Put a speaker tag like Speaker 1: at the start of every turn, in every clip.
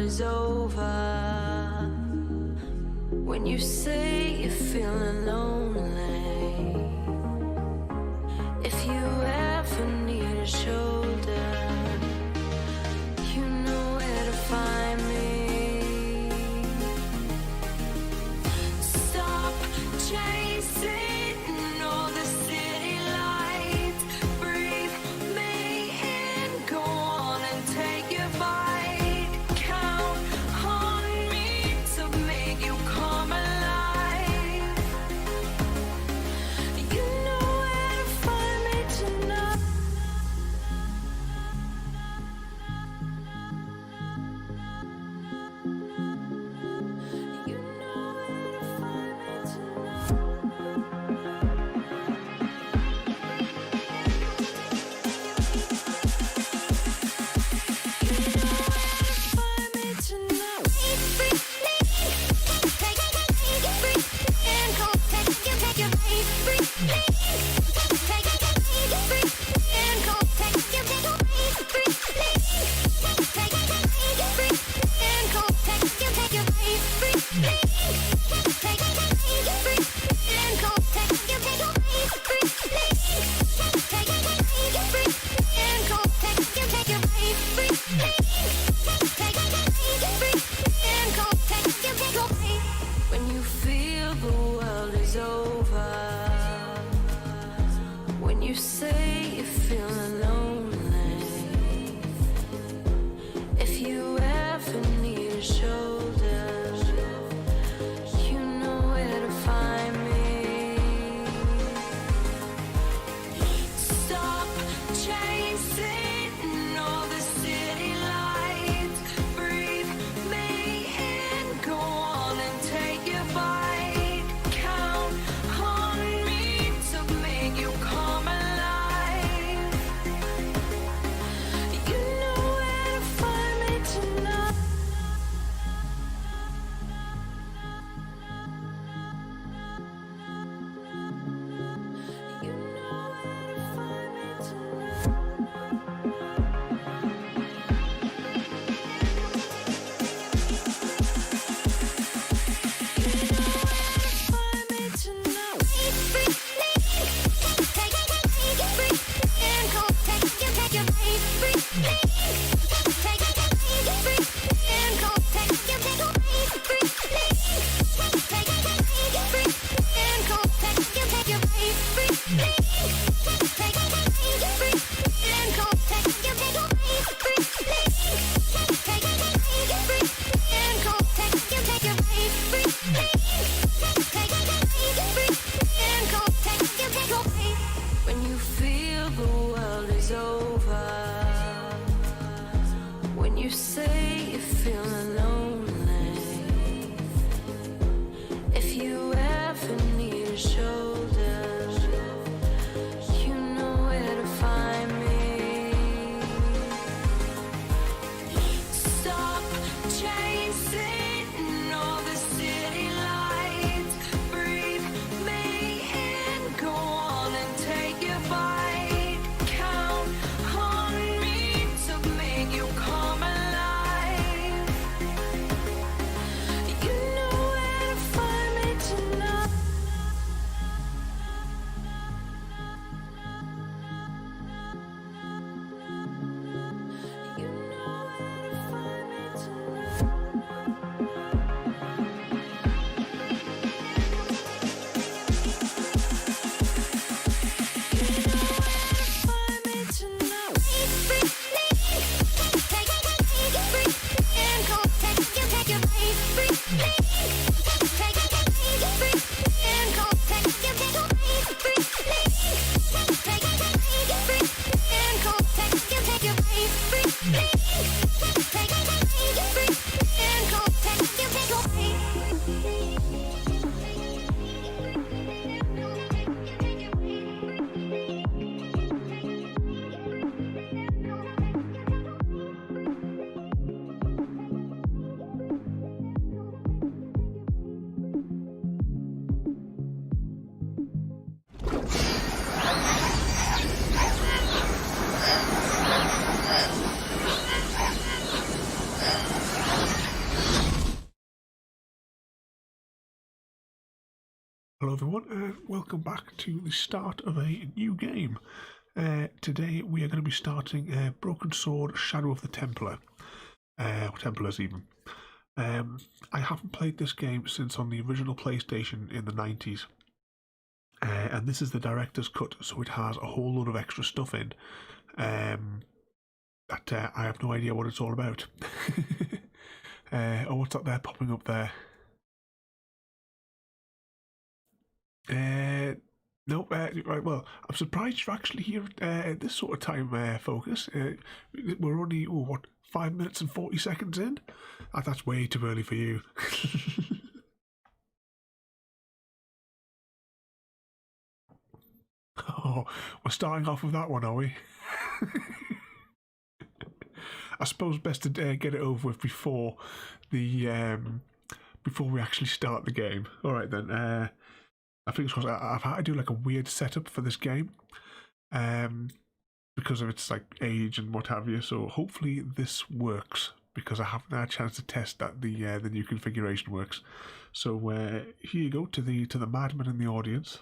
Speaker 1: is over, when you say you're feeling lonely, if you ever need a shoulder, you know where to find me. Stop chasing all the city lights, breathe me in, go on and take your bite, count on me to make you come alive. You know where to find me tonight. You know where to find me tonight. When you feel the world is over, when you say you're feeling lonely, if you ever need a shoulder, you know where to find me. Stop chasing all the city lights, breathe me in, go on and take your bite, count on me to make you come alive. You know where to find me tonight. You know where to find me tonight. When you feel the world is over, when you say you're feeling lonely, if you ever need a shoulder, you know where to find me. Stop chasing all the city lights, breathe me in, go on and take your bite, count on me to make you come alive. You know where to find me tonight. You know where to find me tonight.
Speaker 2: Hello everyone, and welcome back to the start of a new game. Today we are going to be starting Broken Sword, Shadow of the Templar, or Templars even. I haven't played this game since on the original PlayStation in the 90s, and this is the director's cut, so it has a whole lot of extra stuff in that I have no idea what it's all about. Oh, what's that there popping up there? No, right, well, I'm surprised you're actually here at this sort of time, Focus. We're only, 5 minutes and 40 seconds in? That's way too early for you. Oh, we're starting off with that one, are we? I suppose best to get it over with before the before we actually start the game. All right then. I think it's because I've had to do like a weird setup for this game, because of its like age and what have you. So hopefully this works, because I haven't had a chance to test that the new configuration works. So here you go to the madman in the audience.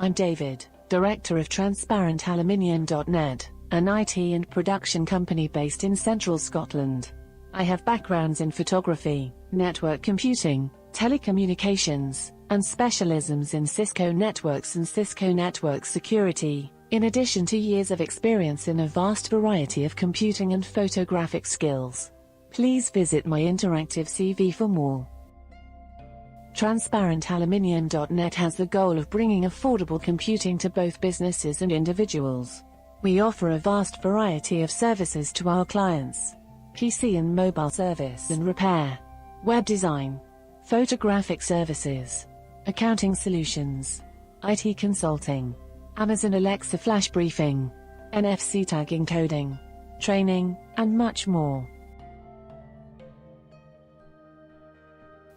Speaker 3: I'm David, Director of TransparentAluminium.net, an IT and production company based in central Scotland. I have backgrounds in photography, network computing, telecommunications, and specialisms in Cisco networks and Cisco network security, in addition to years of experience in a vast variety of computing and photographic skills. Please visit my interactive CV for more. TransparentAluminium.net has the goal of bringing affordable computing to both businesses and individuals. We offer a vast variety of services to our clients: PC and mobile service and repair, web design, photographic services, accounting solutions, IT consulting, Amazon Alexa flash briefing, NFC tagging coding, training, and much more.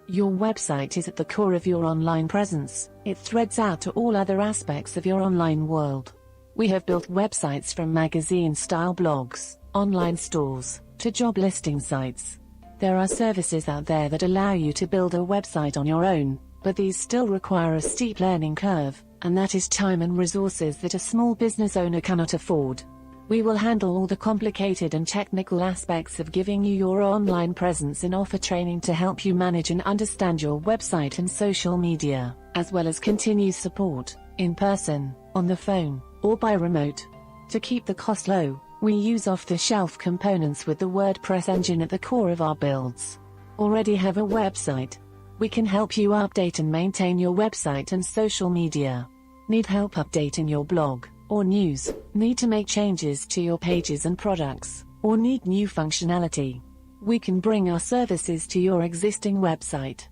Speaker 3: Your website is at the core of your online presence. It threads out to all other aspects of your online world. We have built websites from magazine-style blogs, online stores, to job listing sites. There are services out there that allow you to build a website on your own, but these still require a steep learning curve, and that is time and resources that a small business owner cannot afford. We will handle all the complicated and technical aspects of giving you your online presence and offer training to help you manage and understand your website and social media, as well as continue support, in person, on the phone, or by remote. To keep the cost low, we use off-the-shelf components with the WordPress engine at the core of our builds. Already have a website? We can help you update and maintain your website and social media. Need help updating your blog or news? Need to make changes to your pages and products, or need new functionality? We can bring our services to your existing website.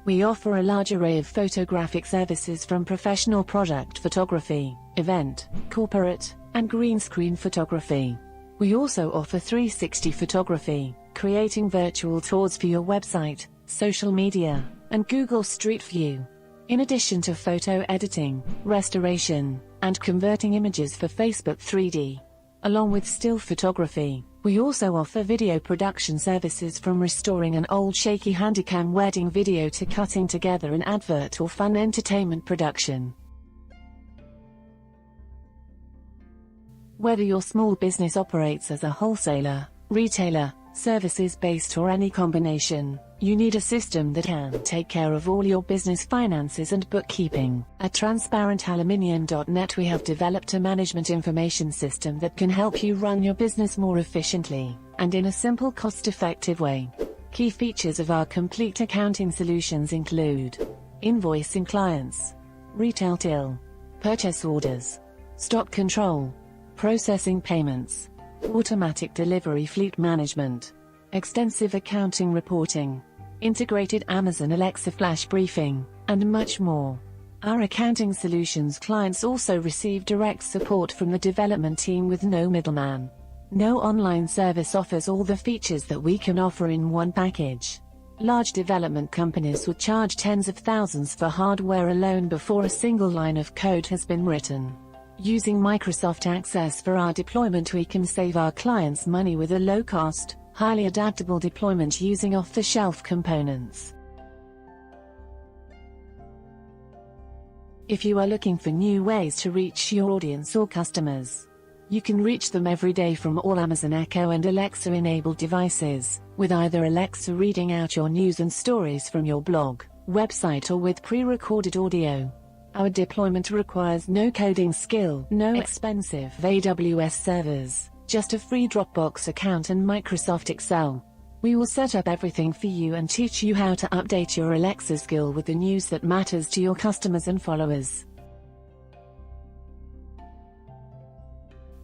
Speaker 3: We offer a large array of photographic services, from professional product photography, event, corporate, and green screen photography. We also offer 360 photography, creating virtual tours for your website, social media, and Google Street View. In addition to photo editing, restoration, and converting images for Facebook 3D. Along with still photography, we also offer video production services, from restoring an old shaky Handycam wedding video to cutting together an advert or fun entertainment production. Whether your small business operates as a wholesaler, retailer, services-based, or any combination, you need a system that can take care of all your business finances and bookkeeping. At TransparentAluminium.net we have developed a management information system that can help you run your business more efficiently, and in a simple, cost-effective way. Key features of our complete accounting solutions include invoicing clients, retail till, purchase orders, stock control, processing payments, automatic delivery, fleet management, extensive accounting reporting, integrated Amazon Alexa flash briefing, and much more. Our accounting solutions clients also receive direct support from the development team with no middleman. No online service offers all the features that we can offer in one package. Large development companies would charge tens of thousands for hardware alone before a single line of code has been written. Using Microsoft Access for our deployment, we can save our clients money with a low-cost, highly adaptable deployment using off-the-shelf components. If you are looking for new ways to reach your audience or customers, you can reach them every day from all Amazon Echo and Alexa-enabled devices, with either Alexa reading out your news and stories from your blog, website, or with pre-recorded audio. Our deployment requires no coding skill, no expensive AWS servers, just a free Dropbox account and Microsoft Excel. We will set up everything for you and teach you how to update your Alexa skill with the news that matters to your customers and followers.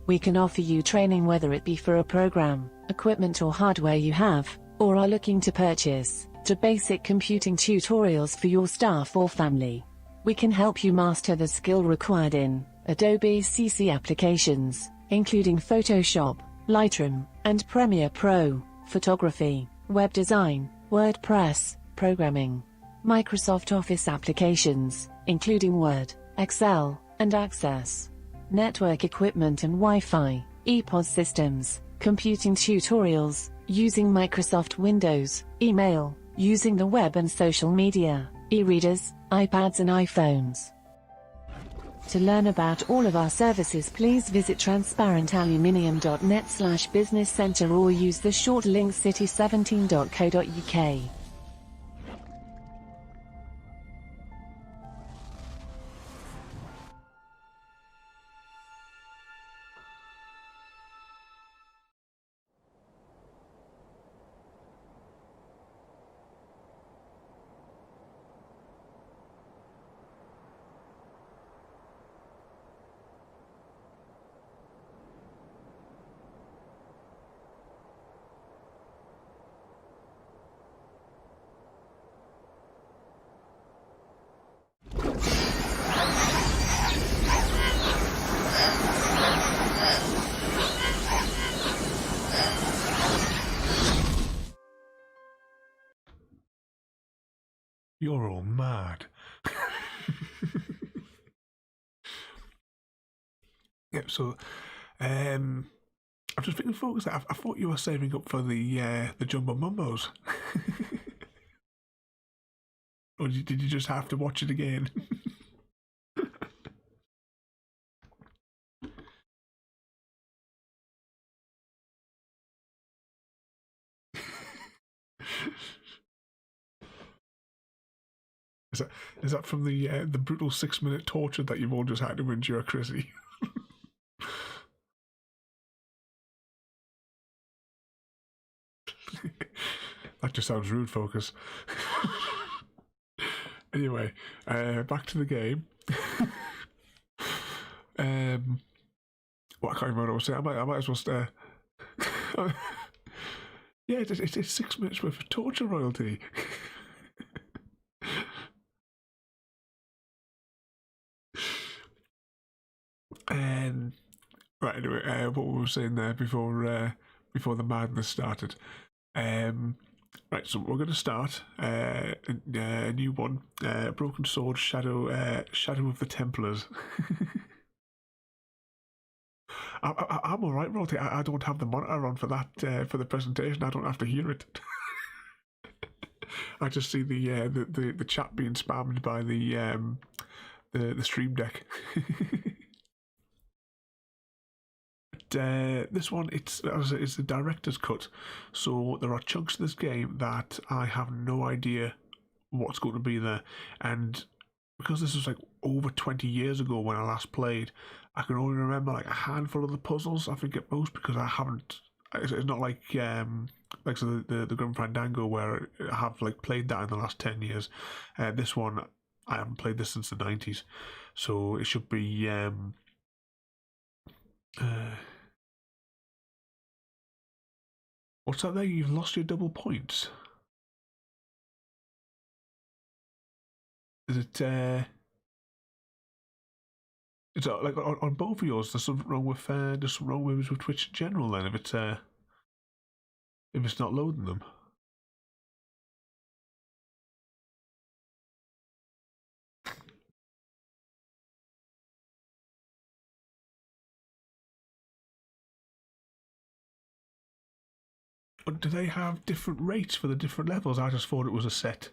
Speaker 3: We can offer you training whether it be for a program, equipment or hardware you have, or are looking to purchase, to basic computing tutorials for your staff or family. We can help you master the skill required in Adobe CC applications, including Photoshop, Lightroom, and Premiere Pro, photography, web design, WordPress, programming, Microsoft Office applications, including Word, Excel, and Access, network equipment and Wi-Fi, ePOS systems, computing tutorials, using Microsoft Windows, email, using the web and social media, e-readers, iPads and iPhones. To learn about all of our services, please visit transparentaluminium.net/business center or use the short link city17.co.uk.
Speaker 2: You're all mad. Yeah, so I'm just thinking, folks, I thought you were saving up for the Jumbo Mumbos. Or did you just have to watch it again? Is that from the brutal 6-minute torture that you've all just had to endure, Chrissy? That just sounds rude, Focus. Anyway, back to the game. What, I can't remember what I was saying. I might as well stay. Yeah, it's 6 minutes worth of torture royalty. Right, anyway, what we were saying there before the madness started. Right, so we're going to start a new one, Broken Sword, Shadow of the Templars. I'm all right, Royalty. I don't have the monitor on for that for the presentation. I don't have to hear it. I just see the chat being spammed by the stream deck. This one, it's a director's cut, so there are chunks of this game that I have no idea what's going to be there, and because this was like over 20 years ago when I last played, I can only remember like a handful of the puzzles, I think at most, because I haven't. It's not like so the Grim Fandango where I have like played that in the last 10 years. This one, I haven't played this since the 90s, so it should be what's that there? You've lost your double points. Is it It's like on both of yours. There's something wrong with with Twitch in general. Then if it's not loading them. Do they have different rates for the different levels? I just thought it was a set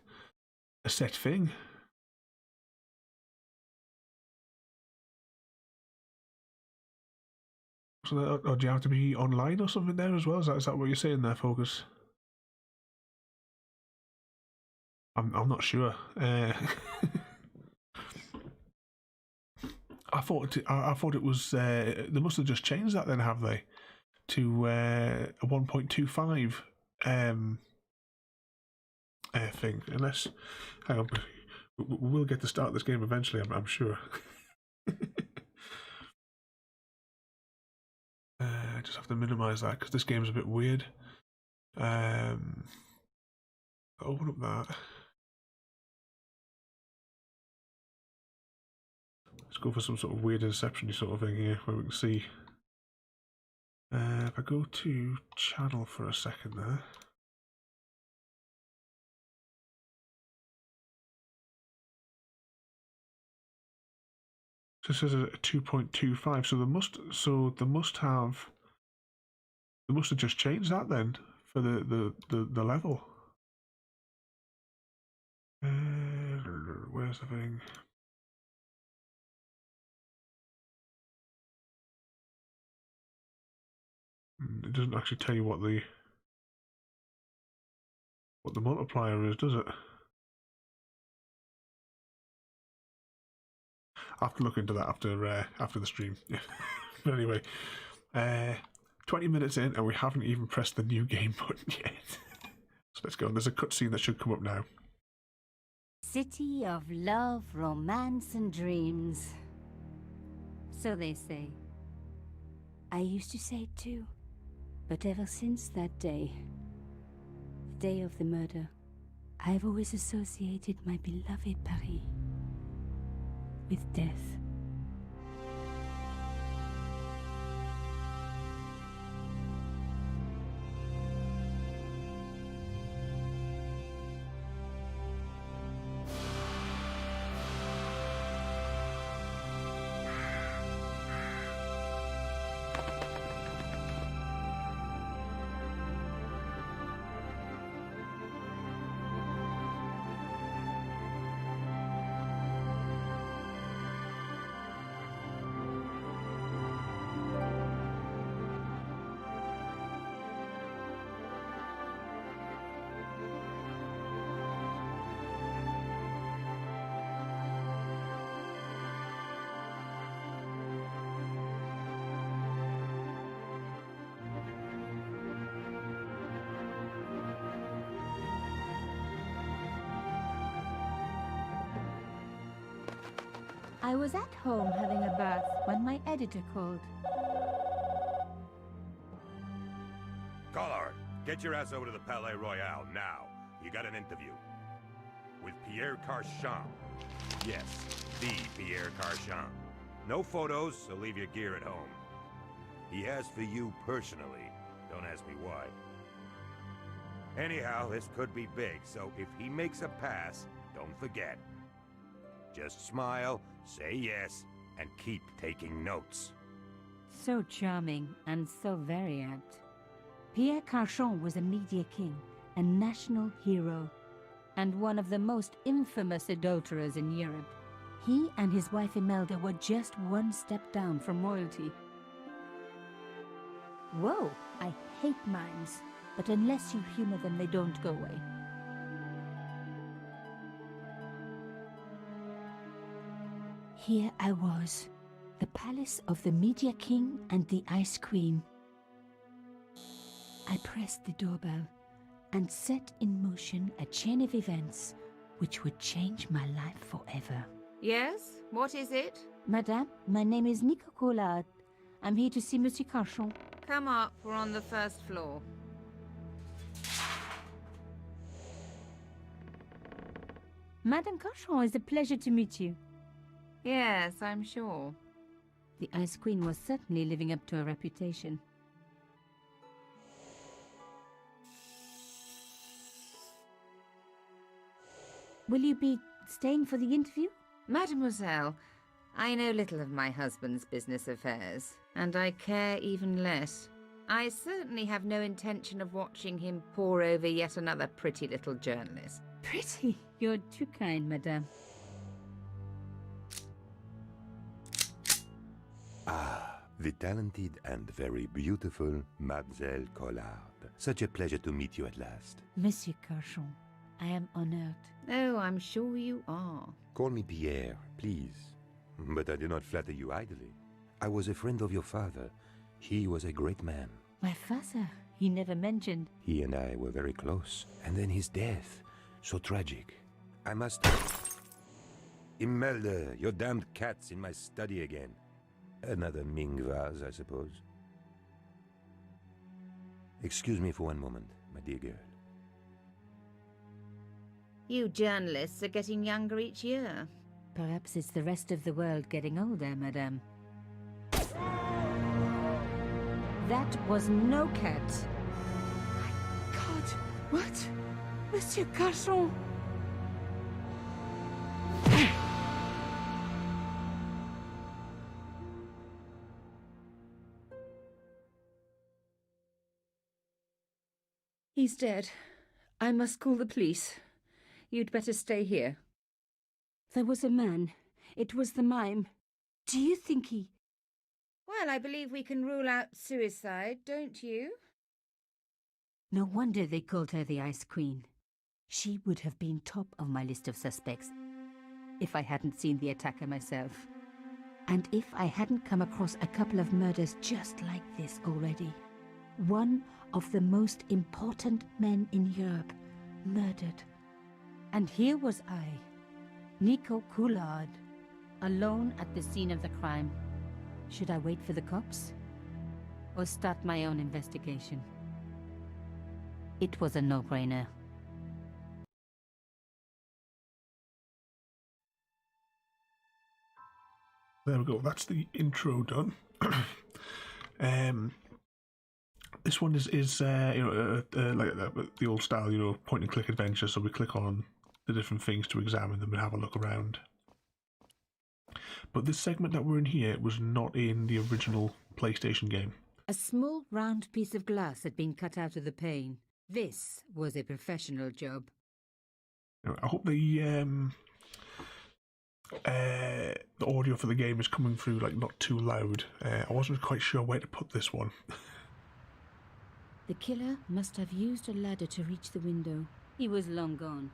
Speaker 2: thing. So, or do you have to be online or something there as well? Is that what you're saying there, Focus? I'm not sure. I thought it was. They must have just changed that then, have they? To a 1.25 thing. Unless, hang on, we'll get to start this game eventually. I'm sure. I just have to minimise that because this game's a bit weird. Open up that. Let's go for some sort of weird Inception-y sort of thing here, where we can see. If I go to channel for a second there. So this is a 2.25. So they must have just changed that then for the level. Where's the thing? It doesn't actually tell you what the multiplier is, does it? I'll have to look into that after the stream. But anyway, 20 minutes in and we haven't even pressed the new game button yet. So let's go. There's a cutscene that should come up now.
Speaker 4: City of love, romance, and dreams. So they say. I used to say it too. But ever since that day, the day of the murder, I've always associated my beloved Paris with death. I was at home having a bath when my editor called.
Speaker 5: Collard, get your ass over to the Palais Royal now. You got an interview. With Pierre Carchon. Yes, the Pierre Carchon. No photos, so leave your gear at home. He asked for you personally. Don't ask me why. Anyhow, this could be big, so if he makes a pass, don't forget. Just smile, say yes, and keep taking notes.
Speaker 4: So charming and so very apt. Pierre Carchon was a media king, a national hero, and one of the most infamous adulterers in Europe. He and his wife Imelda were just one step down from royalty. Whoa, I hate mimes, but unless you humor them, they don't go away. Here I was, the palace of the Media King and the Ice Queen. I pressed the doorbell and set in motion a chain of events which would change my life forever.
Speaker 6: Yes? What is it?
Speaker 4: Madame, my name is Nico Collard. I'm here to see Monsieur Carchon.
Speaker 6: Come up, we're on the first floor.
Speaker 4: Madame Carchon, it's a pleasure to meet you.
Speaker 6: Yes, I'm sure.
Speaker 4: The Ice Queen was certainly living up to her reputation. Will you be staying for the interview?
Speaker 6: Mademoiselle, I know little of my husband's business affairs, and I care even less. I certainly have no intention of watching him pore over yet another pretty little journalist.
Speaker 4: Pretty? You're too kind, madame.
Speaker 5: Ah, the talented and very beautiful Mademoiselle Collard. Such a pleasure to meet you at last.
Speaker 4: Monsieur Carchon, I am honored.
Speaker 6: Oh, I'm sure you are.
Speaker 5: Call me Pierre, please. But I do not flatter you idly. I was a friend of your father. He was a great man.
Speaker 4: My father, he never mentioned.
Speaker 5: He and I were very close. And then his death. So tragic. I must... Imelda, your damned cat's in my study again. Another Ming vase, I suppose. Excuse me for one moment, my dear girl.
Speaker 6: You journalists are getting younger each year.
Speaker 4: Perhaps it's the rest of the world getting older, madame. That was no cat.
Speaker 7: God, what? Monsieur Carchon!
Speaker 6: He's dead. I must call the police. You'd better stay here.
Speaker 4: There was a man. It was the mime. Do you think he...
Speaker 6: Well, I believe we can rule out suicide, don't you?
Speaker 4: No wonder they called her the Ice Queen. She would have been top of my list of suspects if I hadn't seen the attacker myself. And if I hadn't come across a couple of murders just like this already. One of the most important men in Europe murdered. And here was I, Nico Collard, alone at the scene of the crime. Should I wait for the cops? Or start my own investigation? It was a no-brainer.
Speaker 2: There we go. That's the intro done. This one is like the old style, point and click adventure. So we click on the different things to examine them and have a look around. But this segment that we're in here was not in the original PlayStation game.
Speaker 4: A small round piece of glass had been cut out of the pane. This was a professional job.
Speaker 2: I hope the audio for the game is coming through not too loud. I wasn't quite sure where to put this one.
Speaker 4: The killer must have used a ladder to reach the window. He was long gone.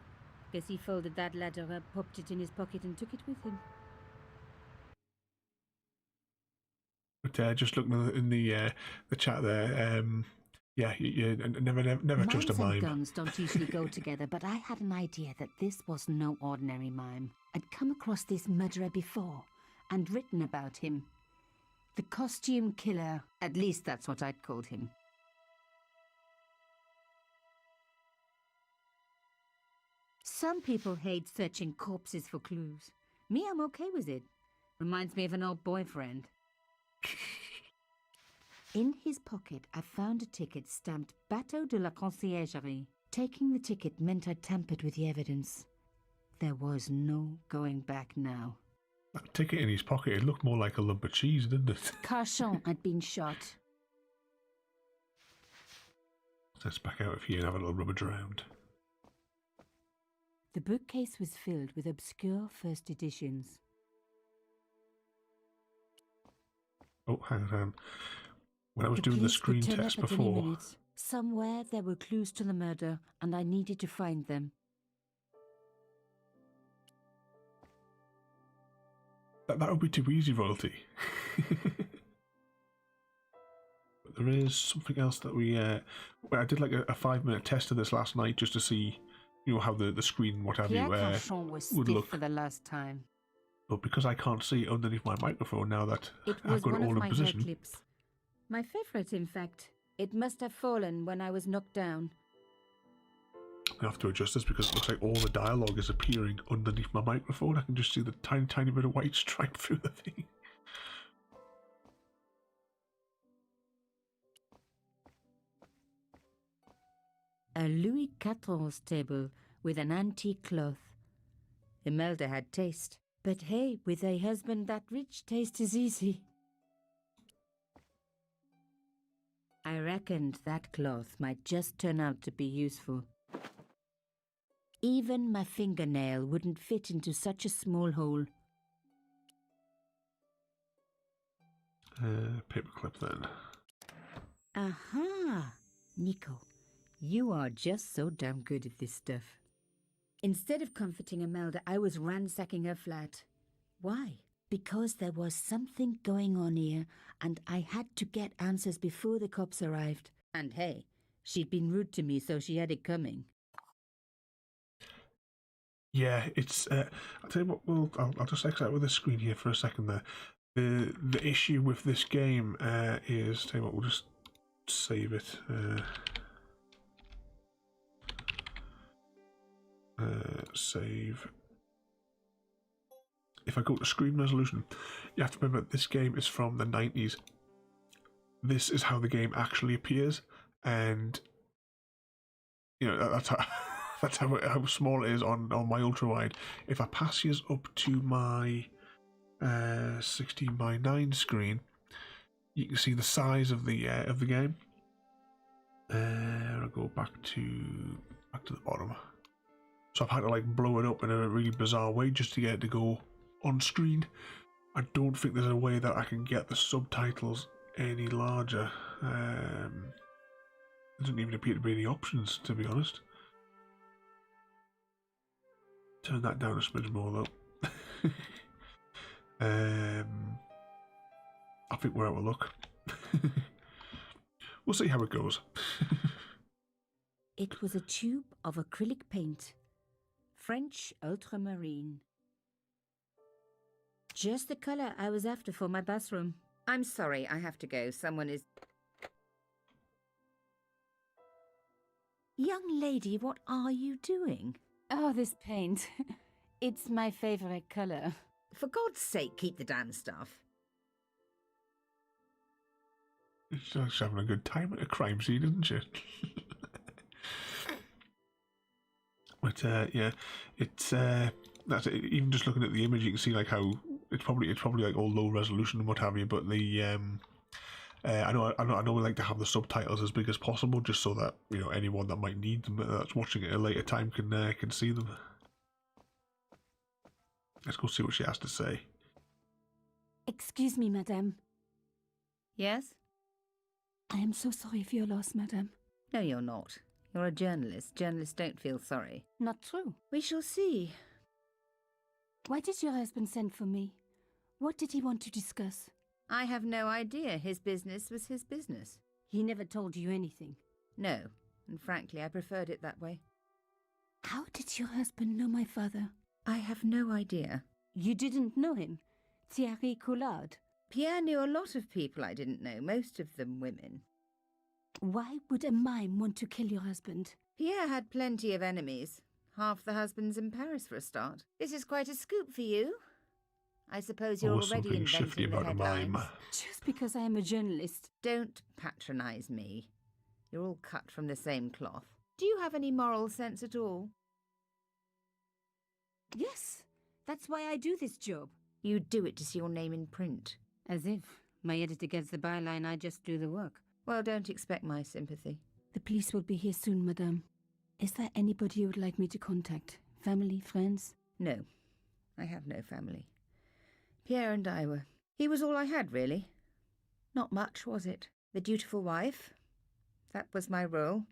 Speaker 4: Guess he folded that ladder up, popped it in his pocket and took it with him.
Speaker 2: But just looking in the chat there, yeah, you never trust a mime.
Speaker 4: Mimes and guns don't usually go together, but I had an idea that this was no ordinary mime. I'd come across this murderer before and written about him. The costume killer, at least that's what I'd called him. Some people hate searching corpses for clues. Me, I'm okay with it. Reminds me of an old boyfriend. In his pocket, I found a ticket stamped Bateau de la Conciergerie. Taking the ticket meant I'd tampered with the evidence. There was no going back now.
Speaker 2: That ticket in his pocket, it looked more like a lump of cheese, didn't it?
Speaker 4: Carchon had been shot.
Speaker 2: Let's back out of here and have a little rummage around.
Speaker 4: The bookcase was filled with obscure first editions.
Speaker 2: Oh, hang on. When I was doing the screen test before...
Speaker 4: Somewhere there were clues to the murder, and I needed to find them.
Speaker 2: That would be too easy, Royalty. But there is something else that I did a 5-minute test of this last night just to see, how the screen, what have you, would look.
Speaker 4: For the last time.
Speaker 2: But because I can't see underneath my microphone now that I've got it all in position. It was one of my hair clips.
Speaker 4: My favourite, in fact. It must have fallen when I was knocked down.
Speaker 2: I have to adjust this because it looks like all the dialogue is appearing underneath my microphone. I can just see the tiny bit of white stripe through the thing.
Speaker 4: A Louis XIV table with an antique cloth. Imelda had taste. But hey, with a husband that rich, taste is easy. I reckoned that cloth might just turn out to be useful. Even my fingernail wouldn't fit into such a small hole.
Speaker 2: Paperclip then.
Speaker 4: Aha! Nico, you are just so damn good at this stuff. Instead of comforting Imelda, I was ransacking her flat. Why? Because there was something going on here, and I had to get answers before the cops arrived. And hey, she'd been rude to me, so she had it coming.
Speaker 2: Yeah, it's. I'll tell you what. Well, I'll just exit out with the screen here for a second. There, the issue with this game is. Tell you what, we'll just save it. Save. If I go to screen resolution, you have to remember this game is from the 90s. This is how the game actually appears, and you know that's how that's how small it is on my ultra wide. If I pass you up to my 16:9 screen, you can see the size of the game. I'll go back to the bottom. So I've had to like blow it up in a really bizarre way just to get it to go on screen. I don't think there's a way that I can get the subtitles any larger. There doesn't even appear to be any options, to be honest. Turn that down a smidge more though. I think we're out of luck. We'll see how it goes.
Speaker 4: It was a tube of acrylic paint. French ultramarine. Just the colour I was after for my bathroom.
Speaker 6: I'm sorry, I have to go. Someone is...
Speaker 4: Young lady, what are you doing? Oh, this paint. It's my favourite colour.
Speaker 6: For God's sake, keep the damn stuff.
Speaker 2: She's having a good time at a crime scene, isn't she? But yeah, it's that's it. Even just looking at the image, you can see like how it's probably like all low resolution and what have you. But the I know we like to have the subtitles as big as possible, just so that you know anyone that might need them that's watching it at a later time can see them. Let's go see what she has to say.
Speaker 8: Excuse me, madame.
Speaker 6: Yes?
Speaker 8: I am so sorry for your loss, madame.
Speaker 6: No, you're not. You're a journalist. Journalists don't feel sorry.
Speaker 8: Not true.
Speaker 6: We shall see.
Speaker 8: Why did your husband send for me? What did he want to discuss?
Speaker 6: I have no idea. His business was his business.
Speaker 8: He never told you anything.
Speaker 6: No, and frankly, I preferred it that way.
Speaker 8: How did your husband know my father?
Speaker 6: I have no idea.
Speaker 8: You didn't know him? Thierry Collard?
Speaker 6: Pierre knew a lot of people I didn't know, most of them women.
Speaker 8: Why would a mime want to kill your husband?
Speaker 6: Pierre had plenty of enemies. Half the husbands in Paris for a start. This is quite a scoop for you. I suppose you're already
Speaker 2: something shifty
Speaker 6: inventing the
Speaker 2: about a
Speaker 6: headlines.
Speaker 2: mime.
Speaker 8: Just because I am a journalist.
Speaker 6: Don't patronise me. You're all cut from the same cloth. Do you have any moral sense at all?
Speaker 8: Yes, that's why I do this job.
Speaker 6: You do it to see your name in print.
Speaker 4: As if my editor gets the byline, I just do the work.
Speaker 6: Well, don't expect my sympathy.
Speaker 8: The police will be here soon, madame. Is there anybody you would like me to contact? Family, friends?
Speaker 6: No, I have no family. Pierre and I were... He was all I had, really. Not much, was it? The dutiful wife. That was my role.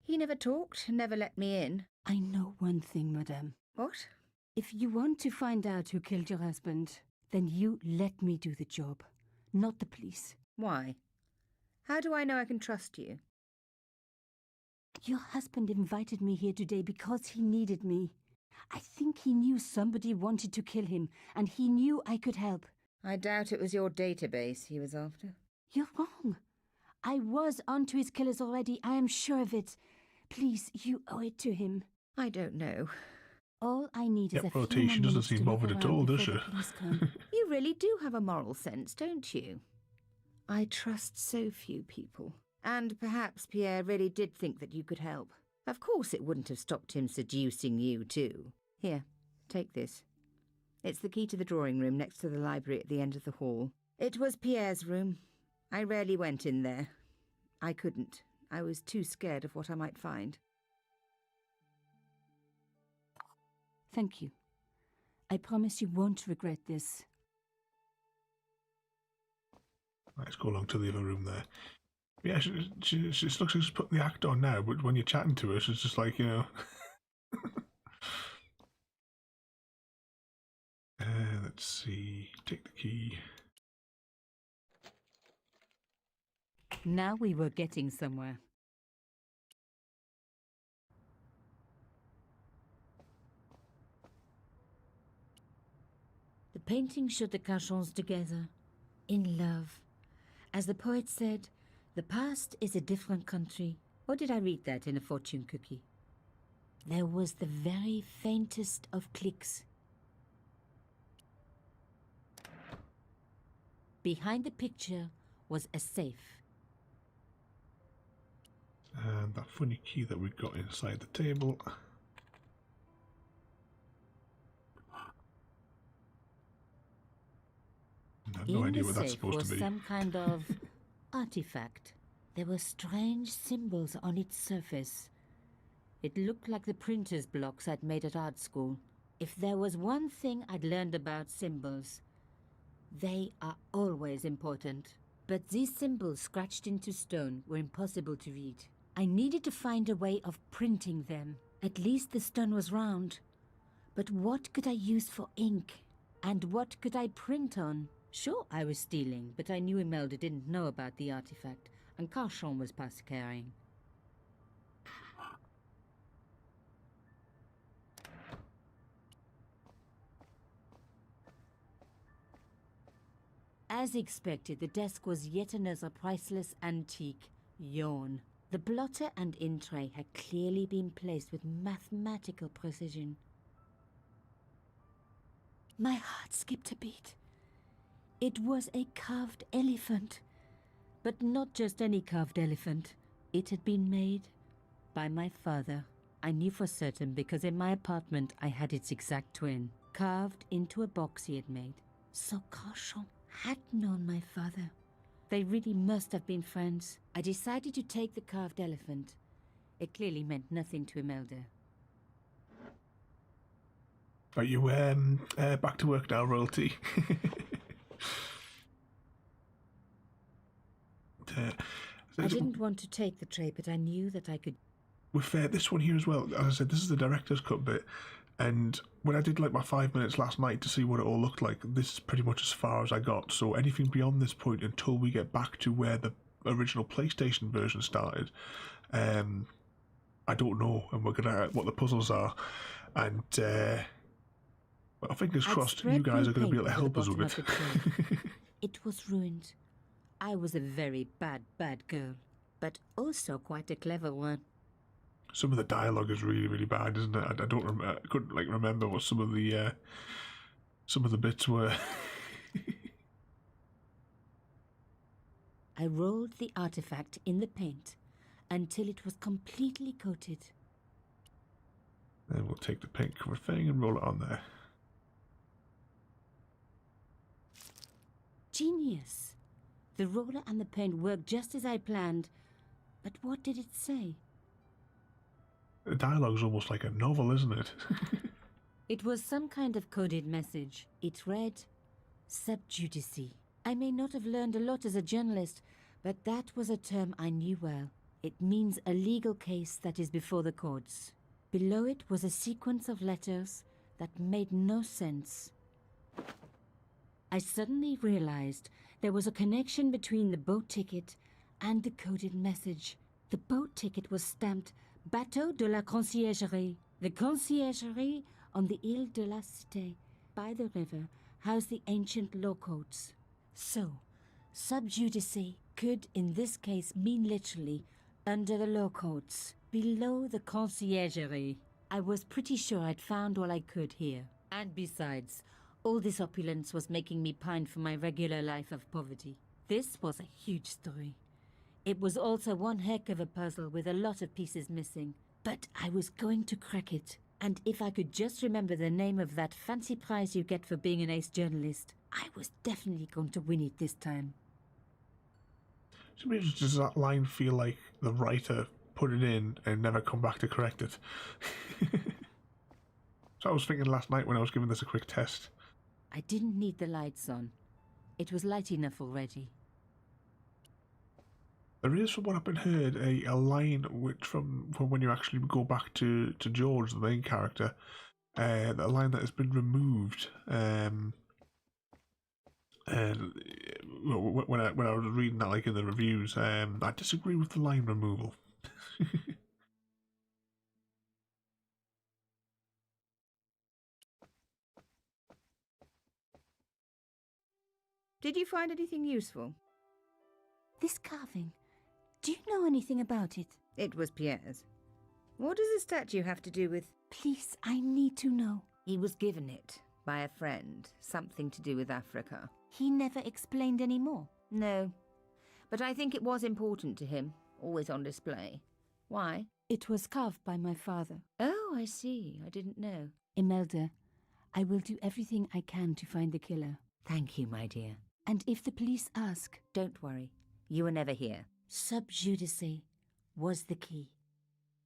Speaker 6: He never talked, never let me in.
Speaker 8: I know one thing, madame.
Speaker 6: What?
Speaker 8: If you want to find out who killed your husband, then you let me do the job, not the police.
Speaker 6: Why? How do I know I can trust you?
Speaker 8: Your husband invited me here today because he needed me. I think he knew somebody wanted to kill him, and he knew I could help.
Speaker 6: I doubt it was your database he was after.
Speaker 8: You're wrong. I was onto his killers already, I am sure of it. Please, you owe it to him.
Speaker 6: I don't know.
Speaker 8: All I need is a few
Speaker 2: rotation
Speaker 8: more
Speaker 2: doesn't
Speaker 8: minutes
Speaker 2: seem
Speaker 8: to look
Speaker 2: bothered at
Speaker 8: around
Speaker 2: all, does
Speaker 8: before
Speaker 2: she?
Speaker 8: the police come.
Speaker 6: You really do have a moral sense, don't you? I trust so few people. And perhaps Pierre really did think that you could help. Of course it wouldn't have stopped him seducing you too. Here, take this. It's the key to the drawing room next to the library at the end of the hall. It was Pierre's room. I rarely went in there. I couldn't. I was too scared of what I might find.
Speaker 8: Thank you. I promise you won't regret this.
Speaker 2: Let's go along to the other room there. Yeah, she looks like she's put the act on now, but when you're chatting to her, she's just like, you know... let's see. Take the key.
Speaker 8: Now we were getting somewhere.
Speaker 4: The painting showed the Cachons together, in love. As the poet said, the past is a different country. Or did I read that in a fortune cookie? There was the very faintest of clicks. Behind the picture was a safe.
Speaker 2: And that funny key that we got inside the table. I have no idea what that's supposed to be.
Speaker 4: Some kind of artifact. There were strange symbols on its surface. It looked like the printer's blocks I'd made at art school. If there was one thing I'd learned about symbols, they are always important. But these symbols scratched into stone were impossible to read. I needed to find a way of printing them. At least the stone was round. But what could I use for ink? And what could I print on? Sure, I was stealing, but I knew Imelda didn't know about the artifact, and Cachon was past caring. As expected, the desk was yet another priceless antique. Yawn. The blotter and in tray had clearly been placed with mathematical precision. My heart skipped a beat. It was a carved elephant. But not just any carved elephant. It had been made by my father. I knew for certain because in my apartment I had its exact twin, carved into a box he had made. So Cachon had known my father. They really must have been friends. I decided to take the carved elephant. It clearly meant nothing to Imelda.
Speaker 2: Are you back to work now, royalty?
Speaker 4: I didn't want to take the tray, but I knew that I could.
Speaker 2: With this one here as well, as I said, this is the director's cut bit, and when I did like my 5 minutes last night to see what it all looked like, this is pretty much as far as I got. So anything beyond this point, until we get back to where the original PlayStation version started, I don't know, and we're gonna what the puzzles are, and well, fingers crossed, you guys are going to be able to help us with it.
Speaker 4: It was ruined. I was a very bad girl, but also quite a clever one.
Speaker 2: Some of the dialogue is really, really bad, isn't it? I don't remember. I couldn't remember what some of the bits were.
Speaker 4: I rolled the artifact in the paint until it was completely coated.
Speaker 2: Then we'll take the paint cover thing and roll it on there.
Speaker 4: Genius! The roller and the paint worked just as I planned, but what did it say?
Speaker 2: The dialogue's almost like a novel, isn't it?
Speaker 4: It was some kind of coded message. It read, sub judice. I may not have learned a lot as a journalist, but that was a term I knew well. It means a legal case that is before the courts. Below it was a sequence of letters that made no sense. I suddenly realized there was a connection between the boat ticket and the coded message. The boat ticket was stamped Bateau de la Conciergerie. The Conciergerie on the Ile de la Cité, by the river, housed the ancient law courts. So, sub judice could in this case mean literally under the law courts, below the Conciergerie. I was pretty sure I'd found all I could here. And besides, all this opulence was making me pine for my regular life of poverty. This was a huge story. It was also one heck of a puzzle with a lot of pieces missing.
Speaker 8: But I was going to crack it. And if I could just remember the name of that fancy prize you get for being an ace journalist, I was definitely going to win it this time.
Speaker 2: To me, does that line feel like the writer put it in and never come back to correct it? So I was thinking last night when I was giving this a quick test.
Speaker 8: I didn't need the lights on. It was light enough already.
Speaker 2: There is, from what I've been heard, a line which from when you actually go back to George, the main character, a line that has been removed. And when I was reading that, like in the reviews, I disagree with the line removal.
Speaker 6: Did you find anything useful?
Speaker 8: This carving, do you know anything about it?
Speaker 6: It was Pierre's. What does the statue have to do with...
Speaker 8: Please, I need to know.
Speaker 6: He was given it by a friend, something to do with Africa.
Speaker 8: He never explained any more.
Speaker 6: No, but I think it was important to him, always on display. Why?
Speaker 8: It was carved by my father.
Speaker 6: Oh, I see. I didn't know.
Speaker 8: Imelda, I will do everything I can to find the killer.
Speaker 6: Thank you, my dear.
Speaker 8: And if the police ask,
Speaker 6: Don't worry. You were never here.
Speaker 8: sub judice was the key.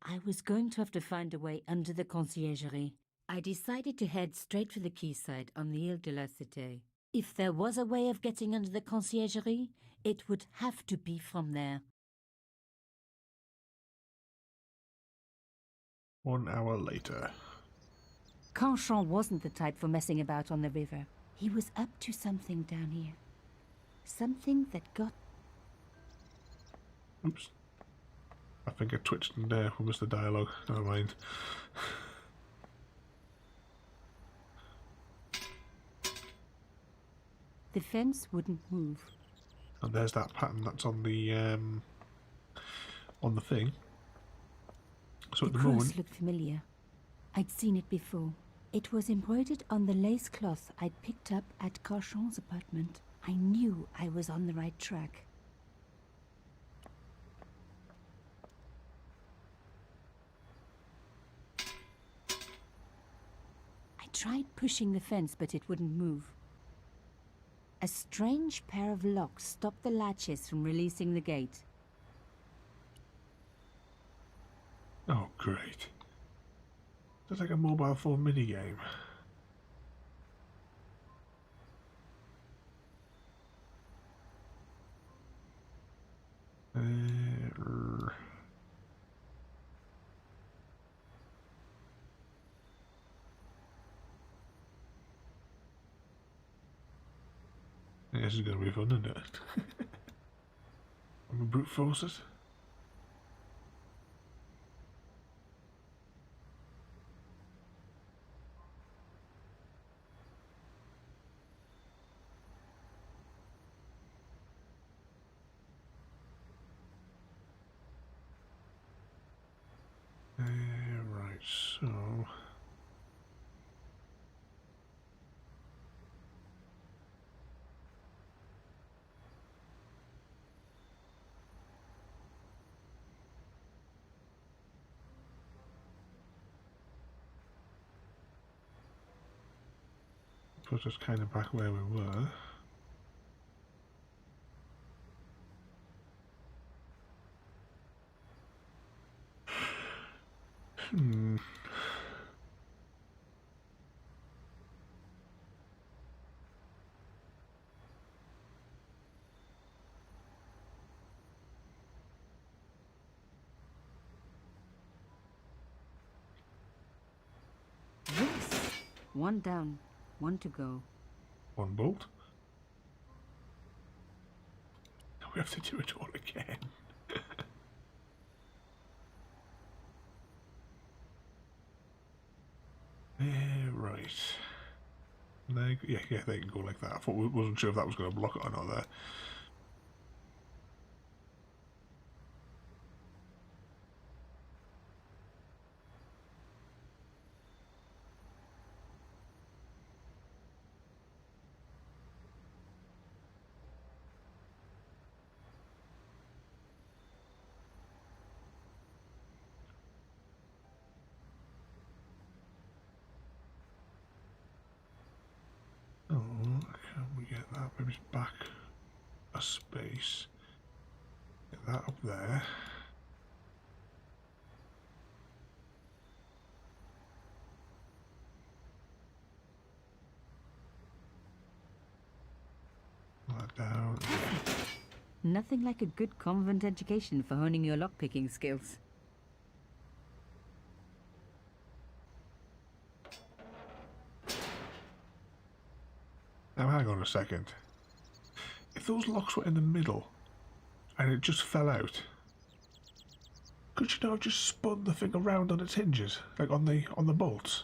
Speaker 8: I was going to have to find a way under the conciergerie. I decided to head straight for the quayside on the Ile de la Cité. If there was a way of getting under the conciergerie, it would have to be from there.
Speaker 2: 1 hour later.
Speaker 8: Canchon wasn't the type for messing about on the river. He was up to something down here. Something that got...
Speaker 2: Oops. I think I twitched and we missed the dialogue. Never mind.
Speaker 8: The fence wouldn't move.
Speaker 2: And there's that pattern that's on the thing. So at the
Speaker 8: cross
Speaker 2: moment,
Speaker 8: looked familiar. I'd seen it before. It was embroidered on the lace cloth I'd picked up at Carchon's apartment. I knew I was on the right track. I tried pushing the fence, but it wouldn't move. A strange pair of locks stopped the latches from releasing the gate.
Speaker 2: oh great. It's like a mobile phone minigame. This is going to be fun, isn't it? I'm gonna brute force it. Right, so... put us kind of back where we were.
Speaker 8: Yes! One down, one to go.
Speaker 2: One bolt. We have to do it all again. Right. Yeah, they can go like that. I wasn't sure if that was going to block it or not there. just back a space. Get that up there. That down.
Speaker 8: Nothing like a good convent education for honing your lockpicking skills.
Speaker 2: Now hang on a second. If those locks were in the middle and it just fell out, could you not have just spun the thing around on its hinges, like on the bolts?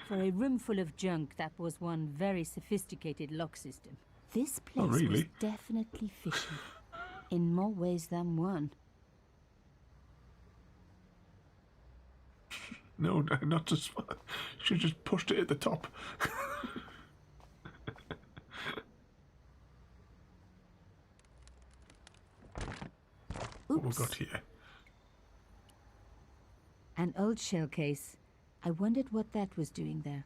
Speaker 8: For a room full of junk, that was one very sophisticated lock system. This place was
Speaker 2: really?
Speaker 8: definitely fishy, in more ways than one.
Speaker 2: No, not just. Should just pushed it at the top. What we got here?
Speaker 8: An old shell case. I wondered what that was doing there.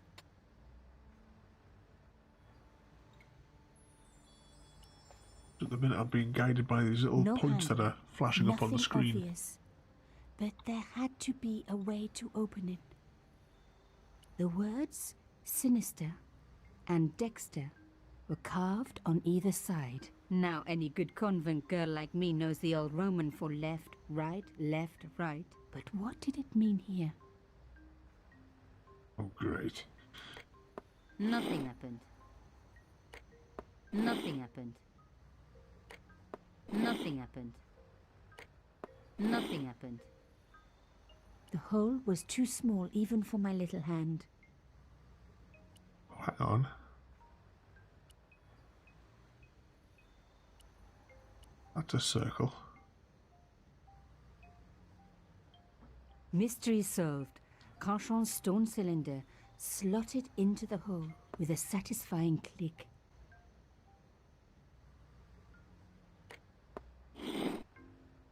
Speaker 2: At the minute, I'm being guided by these little
Speaker 8: No
Speaker 2: points that
Speaker 8: handle.
Speaker 2: are flashing up on the
Speaker 8: Nothing
Speaker 2: screen.
Speaker 8: obvious, but there had to be a way to open it. The words sinister and Dexter were carved on either side. Now any good convent girl like me knows the old Roman for left, right. But what did it mean here?
Speaker 2: Oh, great.
Speaker 8: Nothing happened. Nothing happened. Nothing happened. Nothing happened. The hole was too small even for my little hand.
Speaker 2: Oh, hang on. That's a circle.
Speaker 8: Mystery solved. Carchon's stone cylinder slotted into the hole with a satisfying click.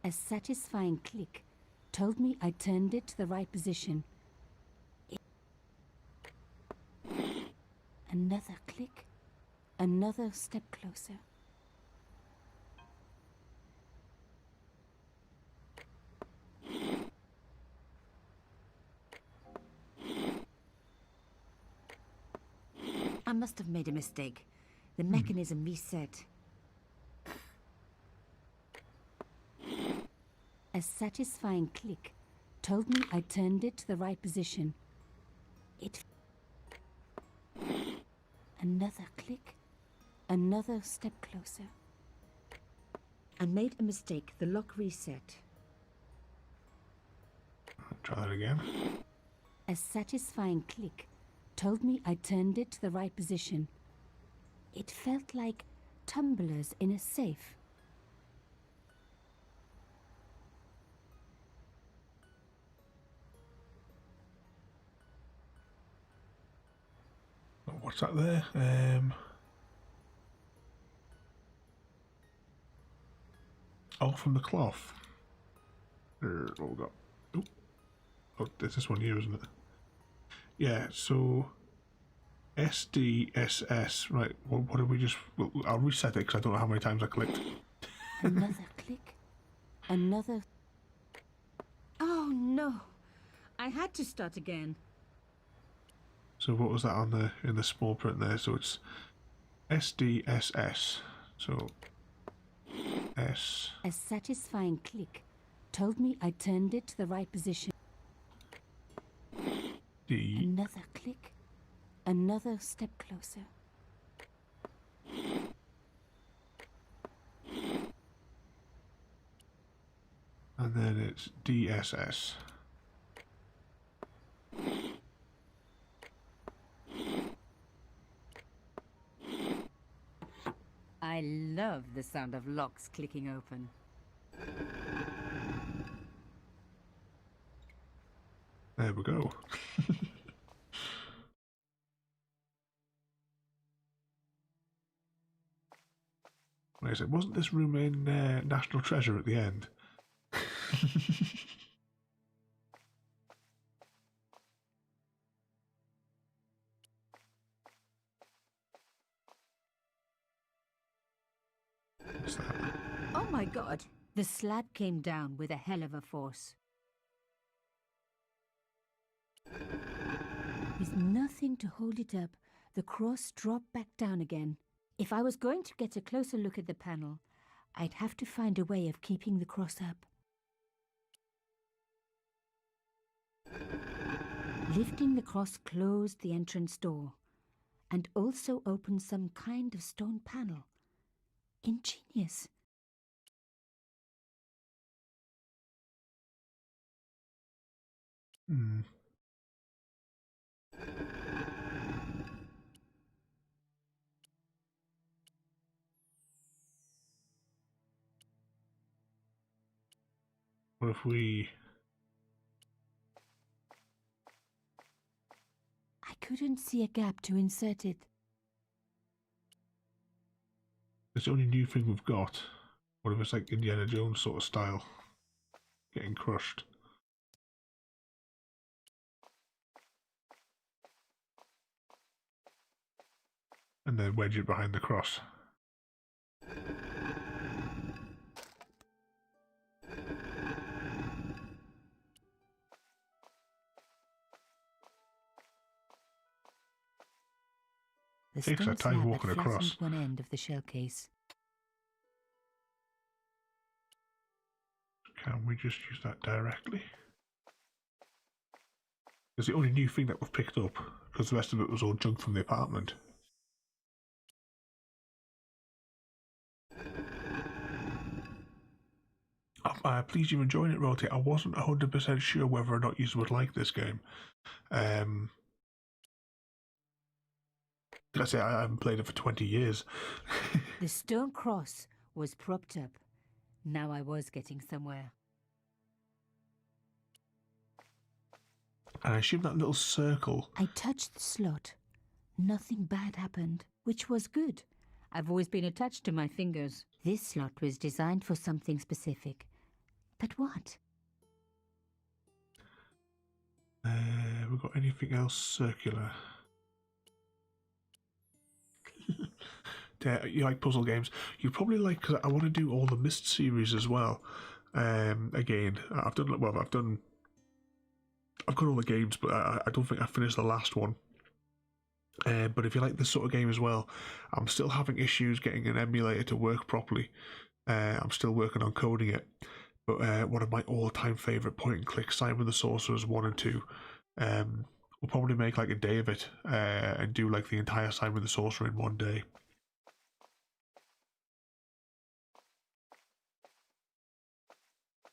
Speaker 8: A satisfying click told me I turned it to the right position. Another click, another step closer. I must have made a mistake. The mechanism reset. A satisfying click told me I turned it to the right position. Another click, another step closer. I made a mistake. The lock reset.
Speaker 2: Try that again.
Speaker 8: A satisfying click told me I turned it to the right position. It felt like tumblers in a safe.
Speaker 2: Oh, what's that there? Oh, from the cloth. What we got? Oh, there's this one here, isn't it? Yeah, so SDSS, right, what did we just... Well, I'll reset it because I don't know how many times I clicked.
Speaker 8: Another click, another... Oh no! I had to start again.
Speaker 2: So what was that on the in the small print there? So it's SDSS. So S...
Speaker 8: A satisfying click told me I turned it to the right position.
Speaker 2: D...
Speaker 8: Another click, another step closer.
Speaker 2: And then it's DSS.
Speaker 8: I love the sound of locks clicking open.
Speaker 2: There we go. Wait a second, wasn't this room in National Treasure at the end?
Speaker 4: my god!
Speaker 8: The slab came down with a hell of a force. With nothing to hold it up, the cross dropped back down again. If I was going to get a closer look at the panel, I'd have to find a way of keeping the cross up. Lifting the cross closed the entrance door, and also opened some kind of stone panel. Ingenious.
Speaker 2: What if we...
Speaker 8: I couldn't see a gap to insert it.
Speaker 2: It's the only new thing we've got. What if it's like Indiana Jones sort of style? Getting crushed. And then wedge it behind the cross.
Speaker 8: The
Speaker 2: Takes
Speaker 8: stone
Speaker 2: that time
Speaker 8: slab
Speaker 2: walking
Speaker 8: had
Speaker 2: across.
Speaker 8: flattened one end of the shell case.
Speaker 2: Can we just use that directly? It's the only new thing that we've picked up, because the rest of it was all junk from the apartment. Please, you're enjoying it, Rotate. I wasn't 100% sure whether or not you would like this game. Did I say I haven't played it for 20 years?
Speaker 8: The stone cross was propped up. Now I was getting somewhere.
Speaker 2: And I assume that little circle...
Speaker 8: I touched the slot. Nothing bad happened, which was good. I've always been attached to my fingers. This slot was designed for something specific. But what?
Speaker 2: We got anything else circular? You like puzzle games? You probably like, because I want to do all the Myst series as well. Again, I've got all the games, but I don't think I finished the last one. But if you like this sort of game as well, I'm still having issues getting an emulator to work properly. I'm still working on coding it. But one of my all-time favourite point-and-click Simon the Sorcerer's 1 and 2. We'll probably make like a day of it and do like the entire Simon the Sorcerer in one day.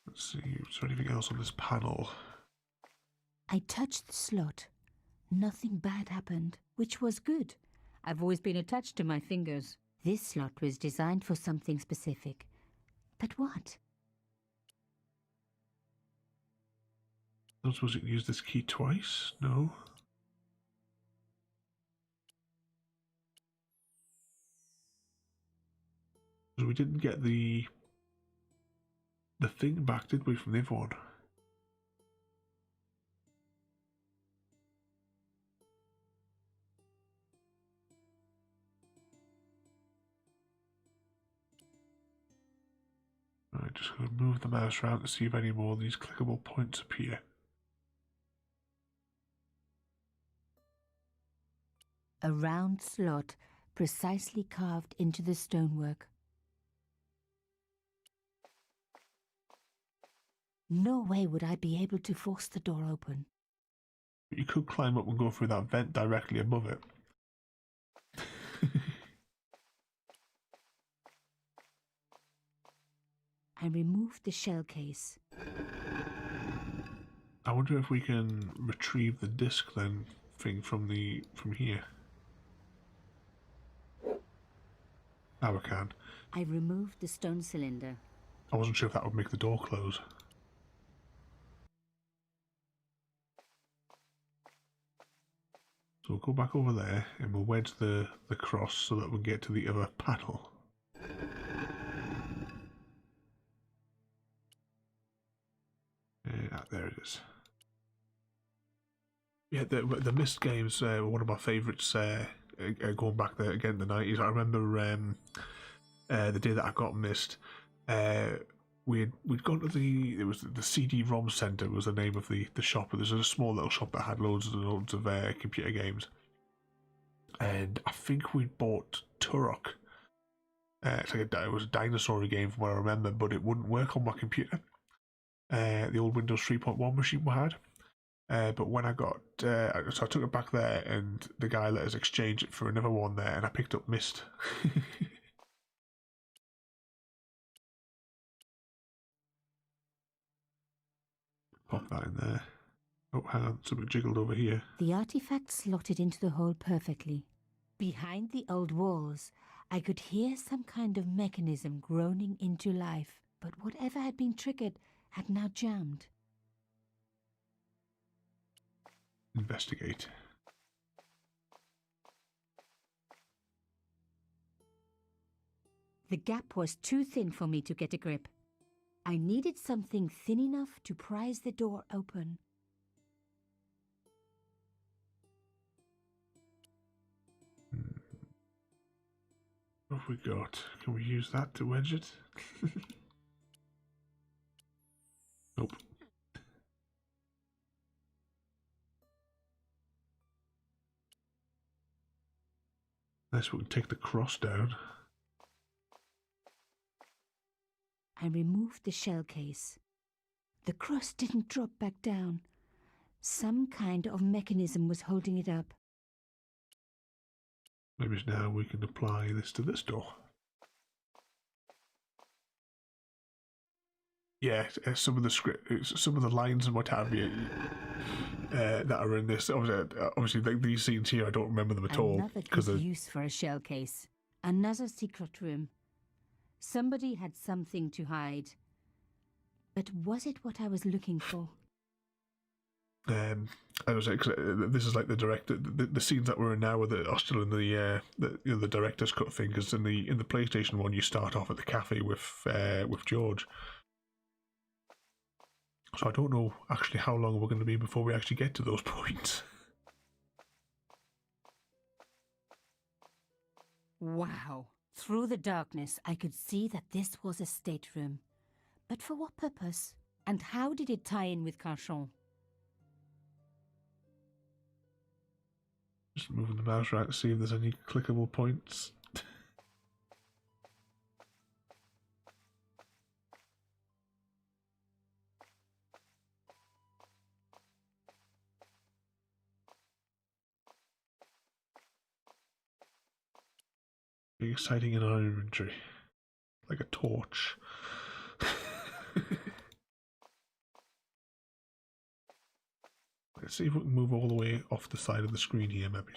Speaker 2: Let's see, is there anything else on this panel?
Speaker 8: I touched the slot. Nothing bad happened, which was good. I've always been attached to my fingers. This slot was designed for something specific. But what?
Speaker 2: I don't suppose you can use this key twice? No. We didn't get the thing back, did we, from the other one? Right, just going to move the mouse around to see if any more of these clickable points appear.
Speaker 8: A round slot precisely carved into the stonework. No way would I be able to force the door open.
Speaker 2: But you could climb up and go through that vent directly above it.
Speaker 8: I removed the shell case.
Speaker 2: I wonder if we can retrieve the disc then thing from here. Now we can.
Speaker 8: I removed the stone cylinder.
Speaker 2: I wasn't sure if that would make the door close. So we'll go back over there and we'll wedge the cross so that we'll get to the other panel. There it is. Yeah, the Myst games were one of my favourites going back there again in the 90s. I remember the day that I got Myst, we'd gone to it was the CD-ROM Centre was the name of the shop. There's a small little shop that had loads and loads of computer games, and I think we'd bought Turok. It was a dinosaur game from what I remember, but it wouldn't work on my computer. The old Windows 3.1 machine we had. But when I got, so I took it back there, and the guy let us exchange it for another one there, and I picked up Myst. Pop that in there. Oh, hang on, something jiggled over here.
Speaker 8: The artifact slotted into the hole perfectly. Behind the old walls, I could hear some kind of mechanism groaning into life, but whatever had been triggered had now jammed.
Speaker 2: Investigate.
Speaker 8: The gap was too thin for me to get a grip. I needed something thin enough to prise the door open.
Speaker 2: What have we got? Can we use that to wedge it? Nope. Unless we can take the cross down.
Speaker 8: I removed the shell case. The cross didn't drop back down. Some kind of mechanism was holding it up.
Speaker 2: Maybe now we can apply this to this door. Yeah, some of the lines and what have you that are in this. Obviously, like these scenes here, I don't remember them at all.
Speaker 8: Another good use for a shell case. Another secret room. Somebody had something to hide. But was it what I was looking for?
Speaker 2: I was like, this is like the director. The scenes that we're in now are still in the director's cut thing. Because in the PlayStation one, you start off at the cafe with George. So I don't know actually how long we're going to be before we actually get to those points.
Speaker 8: Wow. Through the darkness, I could see that this was a stateroom. But for what purpose? And how did it tie in with Carchon?
Speaker 2: Just moving the mouse around to see if there's any clickable points. Biggest sighting in our inventory. Like a torch. Let's see if we can move all the way off the side of the screen here, maybe.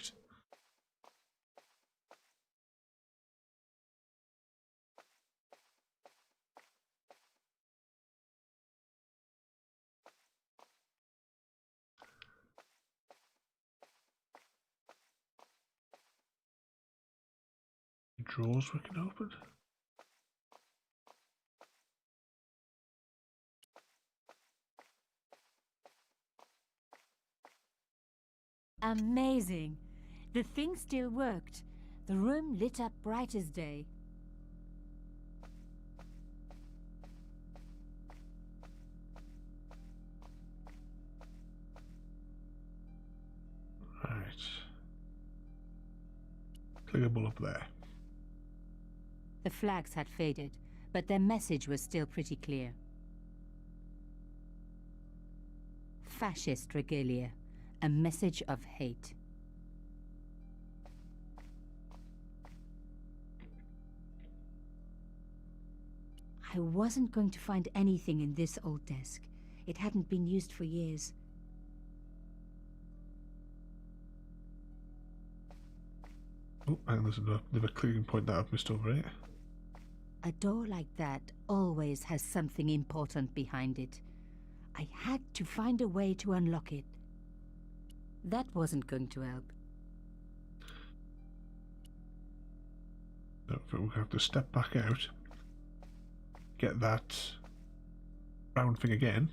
Speaker 2: Drawers we can open.
Speaker 8: Amazing! The thing still worked. The room lit up bright as day.
Speaker 2: Right. Clickable up there.
Speaker 8: The flags had faded, but their message was still pretty clear. Fascist regalia, a message of hate. I wasn't going to find anything in this old desk. It hadn't been used for years.
Speaker 2: Oh, and there's another clicking point that I've missed over here.
Speaker 8: A door like that always has something important behind it. I had to find a way to unlock it. That wasn't going to help.
Speaker 2: So we'll have to step back out. Get that round thing again.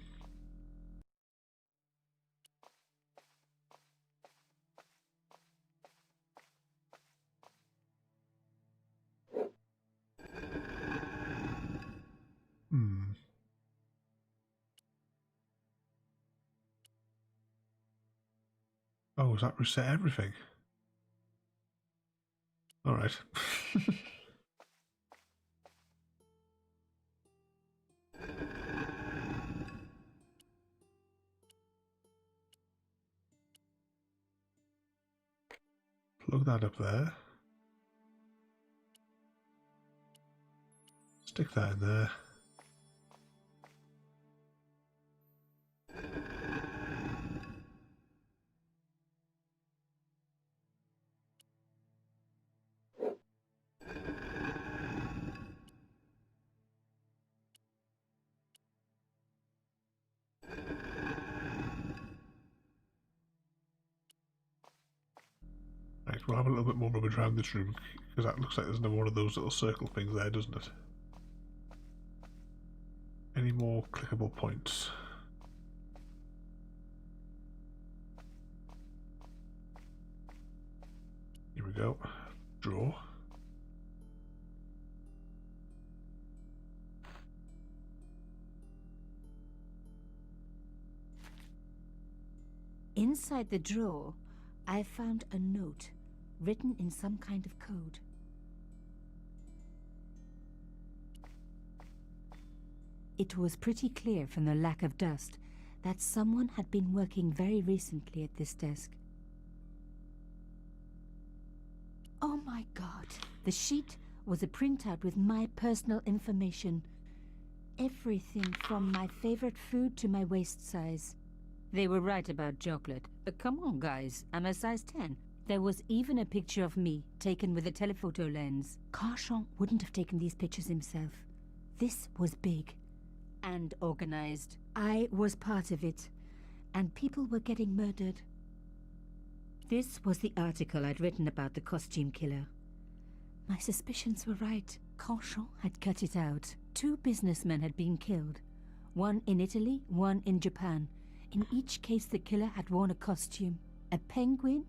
Speaker 2: does that reset everything? Alright. Plug that up there. Stick that in there. Right, we'll have a little bit more rummage around this room, because that looks like there's another one of those little circle things there, doesn't it? Any more clickable points? Here we go. Draw.
Speaker 8: Inside the drawer, I found a note written in some kind of code. It was pretty clear from the lack of dust that someone had been working very recently at this desk. Oh my God! The sheet was a printout with my personal information. Everything from my favorite food to my waist size. They were right about chocolate. Come on, guys, I'm a size 10. There was even a picture of me, taken with a telephoto lens. Carchon wouldn't have taken these pictures himself. This was big and organized. I was part of it, and people were getting murdered. This was the article I'd written about the costume killer. My suspicions were right. Carchon had cut it out. 2 businessmen had been killed. One in Italy, one in Japan. In each case, the killer had worn a costume. A penguin,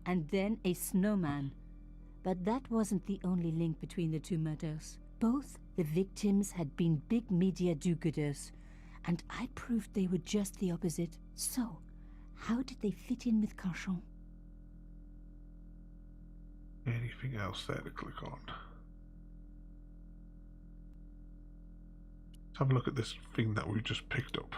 Speaker 8: and then a snowman. But that wasn't the only link between the 2 murders. Both the victims had been big media do-gooders, and I proved they were just the opposite. So, how did they fit in with Carchon?
Speaker 2: Anything else there to click on? Let's have a look at this thing that we just picked up.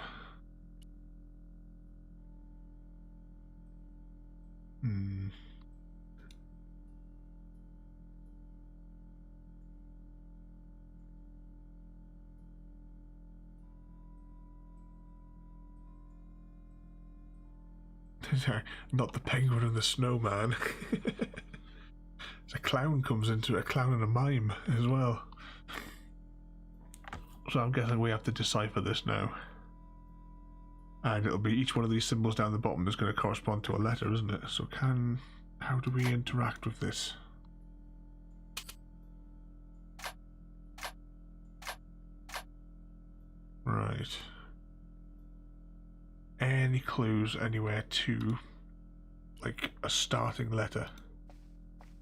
Speaker 2: Not the penguin and the snowman. A clown comes into it, a clown and a mime as well. So I'm guessing we have to decipher this now. And it'll be each one of these symbols down the bottom is going to correspond to a letter, isn't it? So how do we interact with this? Right. Any clues anywhere to, like, a starting letter?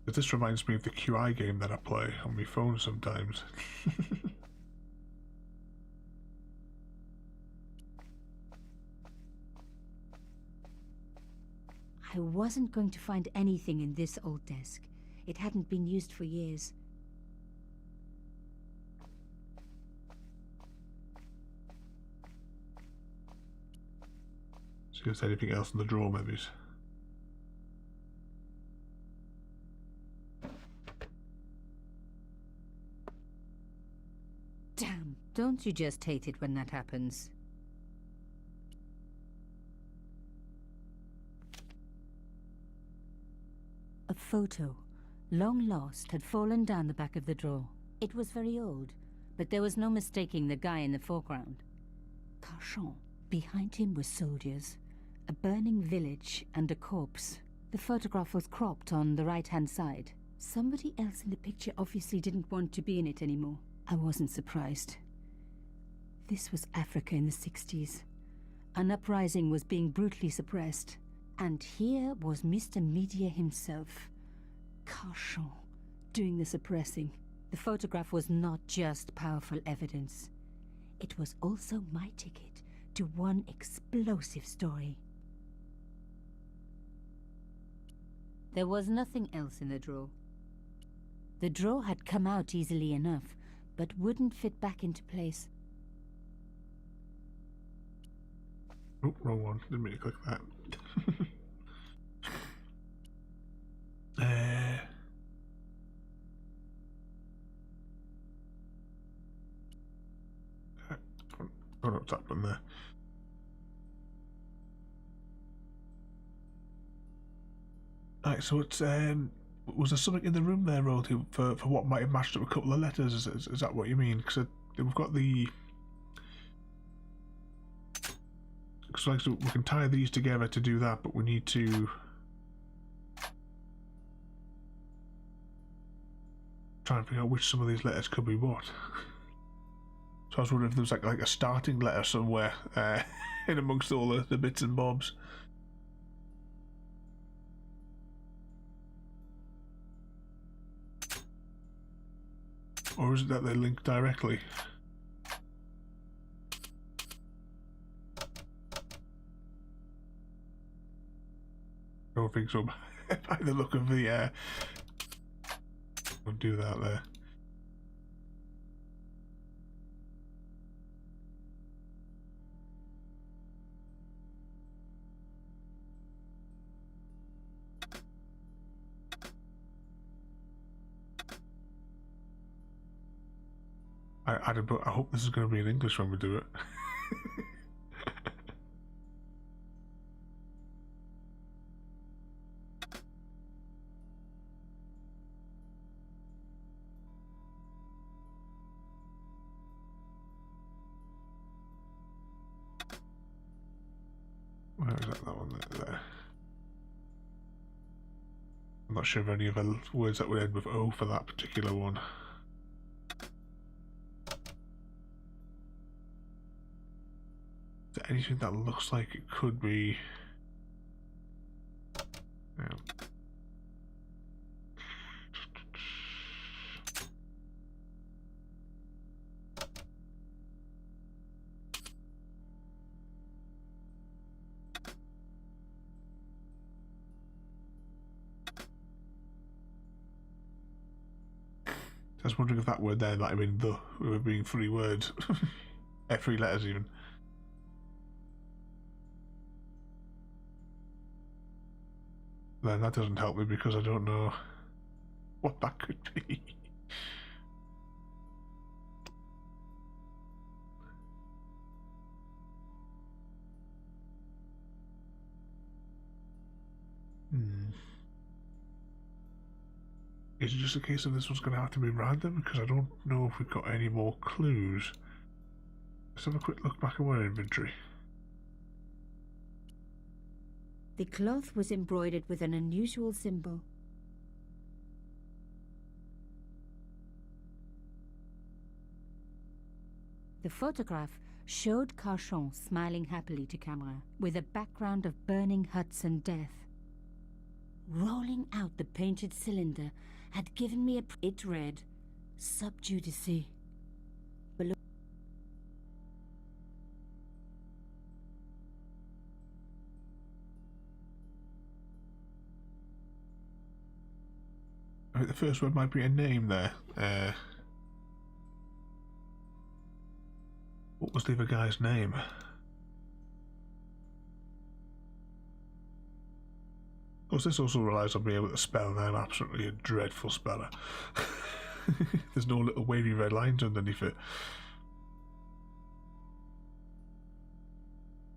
Speaker 2: Because this reminds me of the QI game that I play on my phone sometimes.
Speaker 8: I wasn't going to find anything in this old desk. It hadn't been used for years.
Speaker 2: See if there's anything else in the drawer, maybe.
Speaker 8: Damn, don't you just hate it when that happens? A photo, long lost, had fallen down the back of the drawer. It was very old, but there was no mistaking the guy in the foreground. Carchon. Behind him were soldiers, a burning village, and a corpse. The photograph was cropped on the right-hand side. Somebody else in the picture obviously didn't want to be in it anymore. I wasn't surprised. This was Africa in the 60s. An uprising was being brutally suppressed. And here was Mr. Media himself, Carchon, doing the suppressing. The photograph was not just powerful evidence. It was also my ticket to one explosive story. There was nothing else in the drawer. The drawer had come out easily enough, but wouldn't fit back into place.
Speaker 2: Oh, wrong one. Didn't mean to click that. I don't know what's happened there. Right, so it's was there something in the room there, Royalty, for what might have matched up a couple of letters? Is that what you mean? Because we've got the. So we can tie these together to do that, but we need to try and figure out which some of these letters could be what. So I was wondering if there was like a starting letter somewhere in amongst all the bits and bobs. Or is it that they link directly? I don't think so. By the look of the we'll do that there. I hope this is going to be in English when we do it. Where is that one there? I'm not sure of any other words that would end with O for that particular one. Is there anything that looks like it could be? Yeah. I was wondering if that word there might have been the, with being 3 words. 3 letters even. Then that doesn't help me because I don't know what that could be. Is it just a case of this one's going to have to be random? Because I don't know if we've got any more clues. Let's have a quick look back at our inventory.
Speaker 8: The cloth was embroidered with an unusual symbol. The photograph showed Carchon smiling happily to camera, with a background of burning huts and death. Rolling out the painted cylinder had given me it read, Sub Judice. Below.
Speaker 2: I think the first word might be a name there. What was the other guy's name? Of course, this also relies on being able to spell, and I'm absolutely a dreadful speller. There's no little wavy red lines underneath it.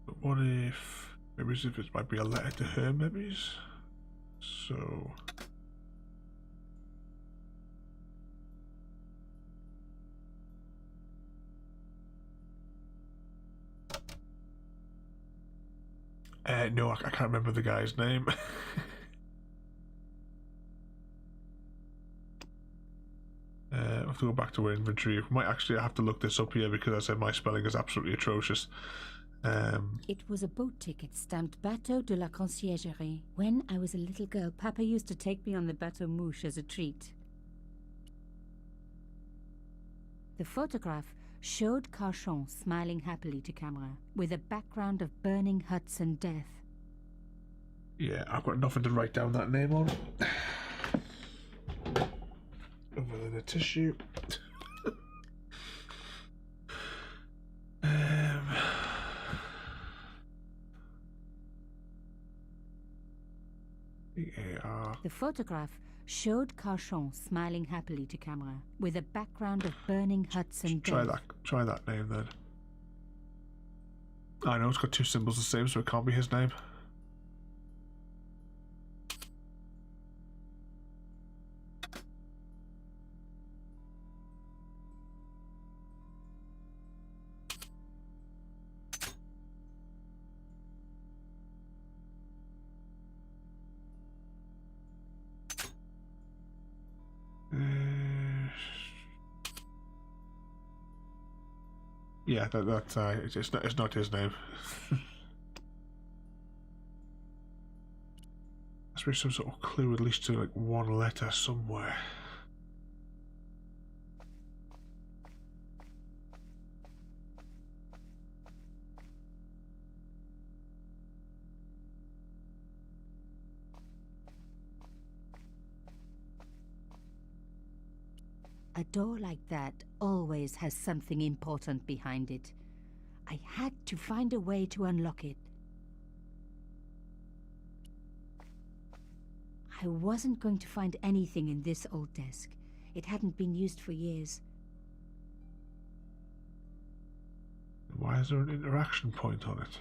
Speaker 2: But what if... maybe if it might be a letter to her, maybe? So... no, I can't remember the guy's name. I have to go back to our inventory. We might actually have to look this up here because I said my spelling is absolutely atrocious.
Speaker 8: It was a boat ticket stamped Bateau de la Conciergerie. When I was a little girl, Papa used to take me on the Bateau Mouche as a treat. The photograph showed Carchon smiling happily to camera, with a background of burning huts and death.
Speaker 2: Yeah, I've got nothing to write down that name on. Other than a tissue. BAR.
Speaker 8: The photograph showed Carchon smiling happily to camera, with a background of burning huts and
Speaker 2: Try
Speaker 8: death.
Speaker 2: Try that name then. I know it's got two symbols the same, so it can't be his name. Yeah, it's not his name. Must be some sort of clue, at least to like one letter somewhere.
Speaker 8: A door like that always has something important behind it. I had to find a way to unlock it. I wasn't going to find anything in this old desk. It hadn't been used for years.
Speaker 2: Why is there an interaction point on it?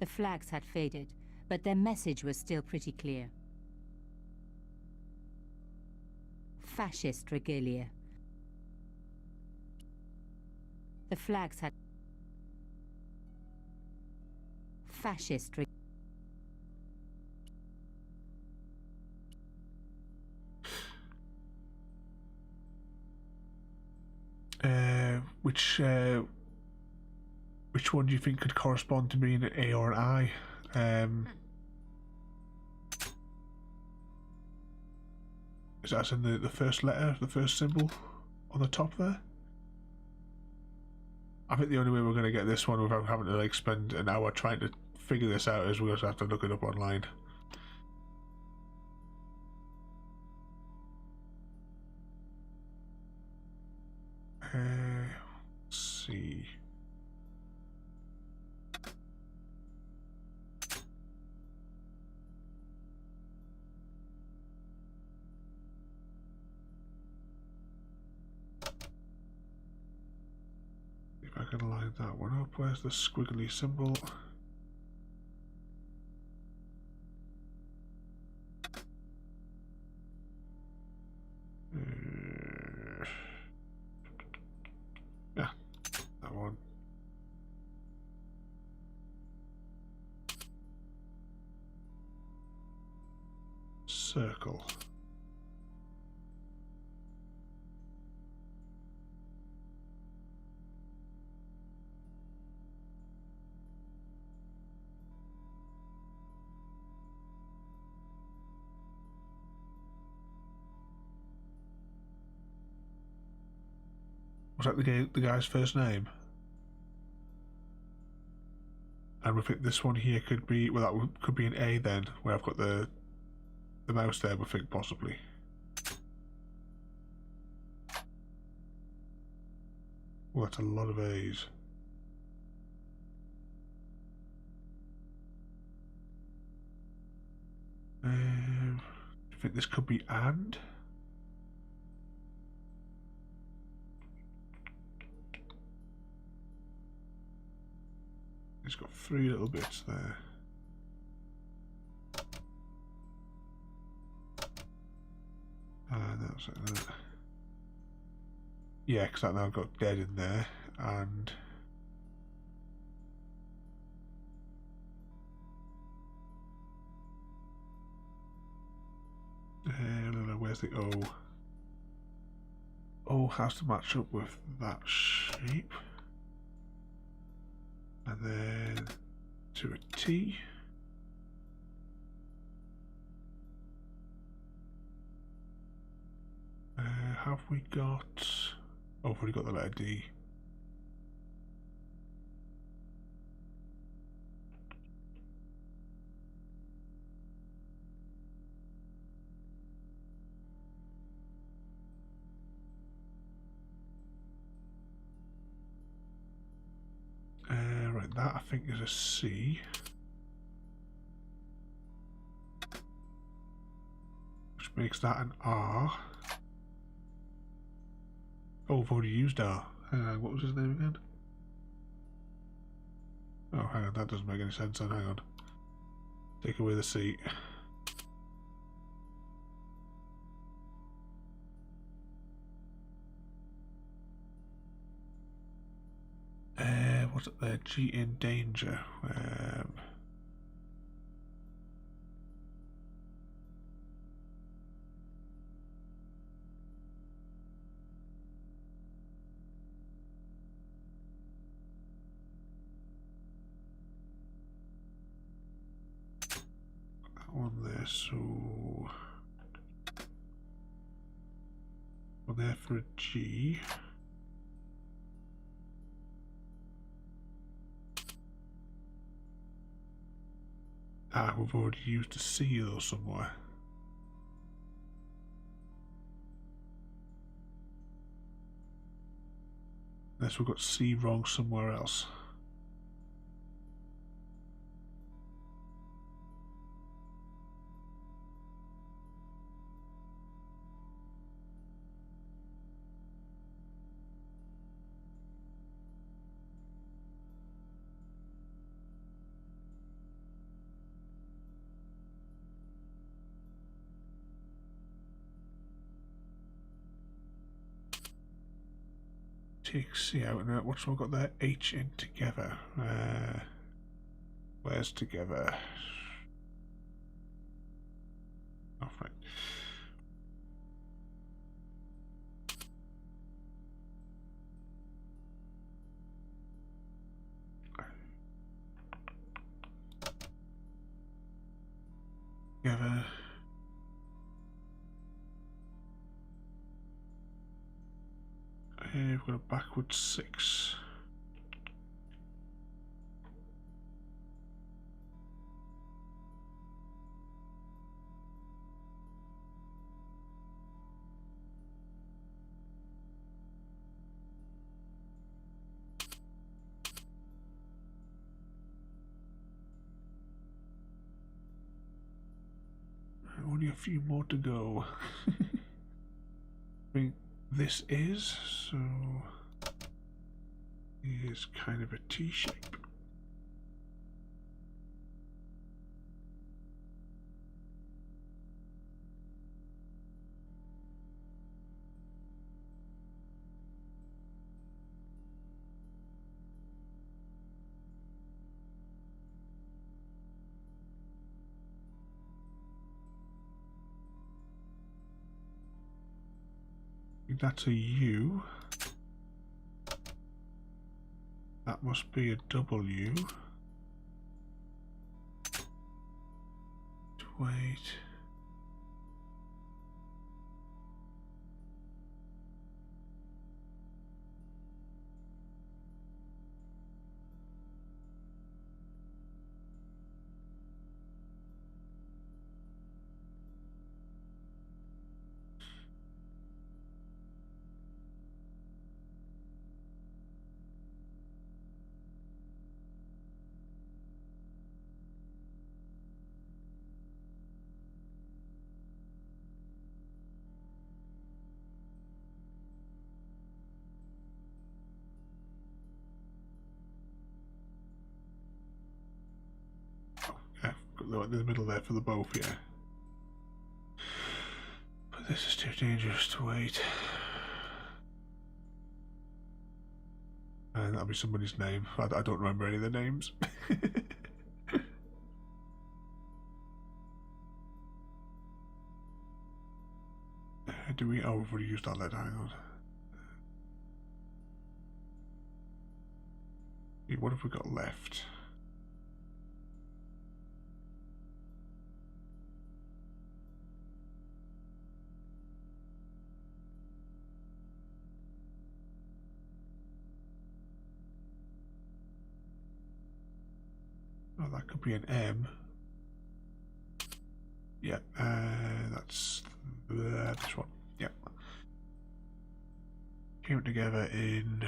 Speaker 8: The flags had faded, but their message was still pretty clear. Fascist regalia. The flags had... Fascist regalia.
Speaker 2: Which one do you think could correspond to being an A or an I? Is that in the first letter, the first symbol on the top there? I think the only way we're going to get this one without having to like spend an hour trying to figure this out is we'll just have to look it up online. Let's see. If I can line that one up, where's the squiggly symbol? Yeah, that one. Circle. Was that the guy's first name? And we think this one here could be, well, that could be an A then, where I've got the mouse there, we think possibly. Well, that's a lot of A's. Do you think this could be and? It's got three little bits there. That's it. Yeah, because that now got dead in there, and where's the O? O has to match up with that shape. And then to a T. Have we got... Oh, we've already got the letter D. that I think is a C. Which makes that an R. Oh, I've already used R. Hang on, what was his name again? Oh, hang on, that doesn't make any sense then, hang on. Take away the C. What's it there? G in danger. That one there, so one there for a G. Ah, we've already used a C though somewhere. Unless we've got C wrong somewhere else. Take C out. Now, what's we got there? H in together. Where's together? Oh, right. Together. We've got a backward 6. Only a few more to go. I think this is, so it is kind of a T shape. That's a U. That must be a W. Wait. In the middle there for the both, yeah. But this is too dangerous to wait. And that'll be somebody's name. I don't remember any of the names. Do we? Oh, we've already used all that. Hang on. What have we got left? Oh, that could be an M. Yeah, that's this one. Yeah. Came together in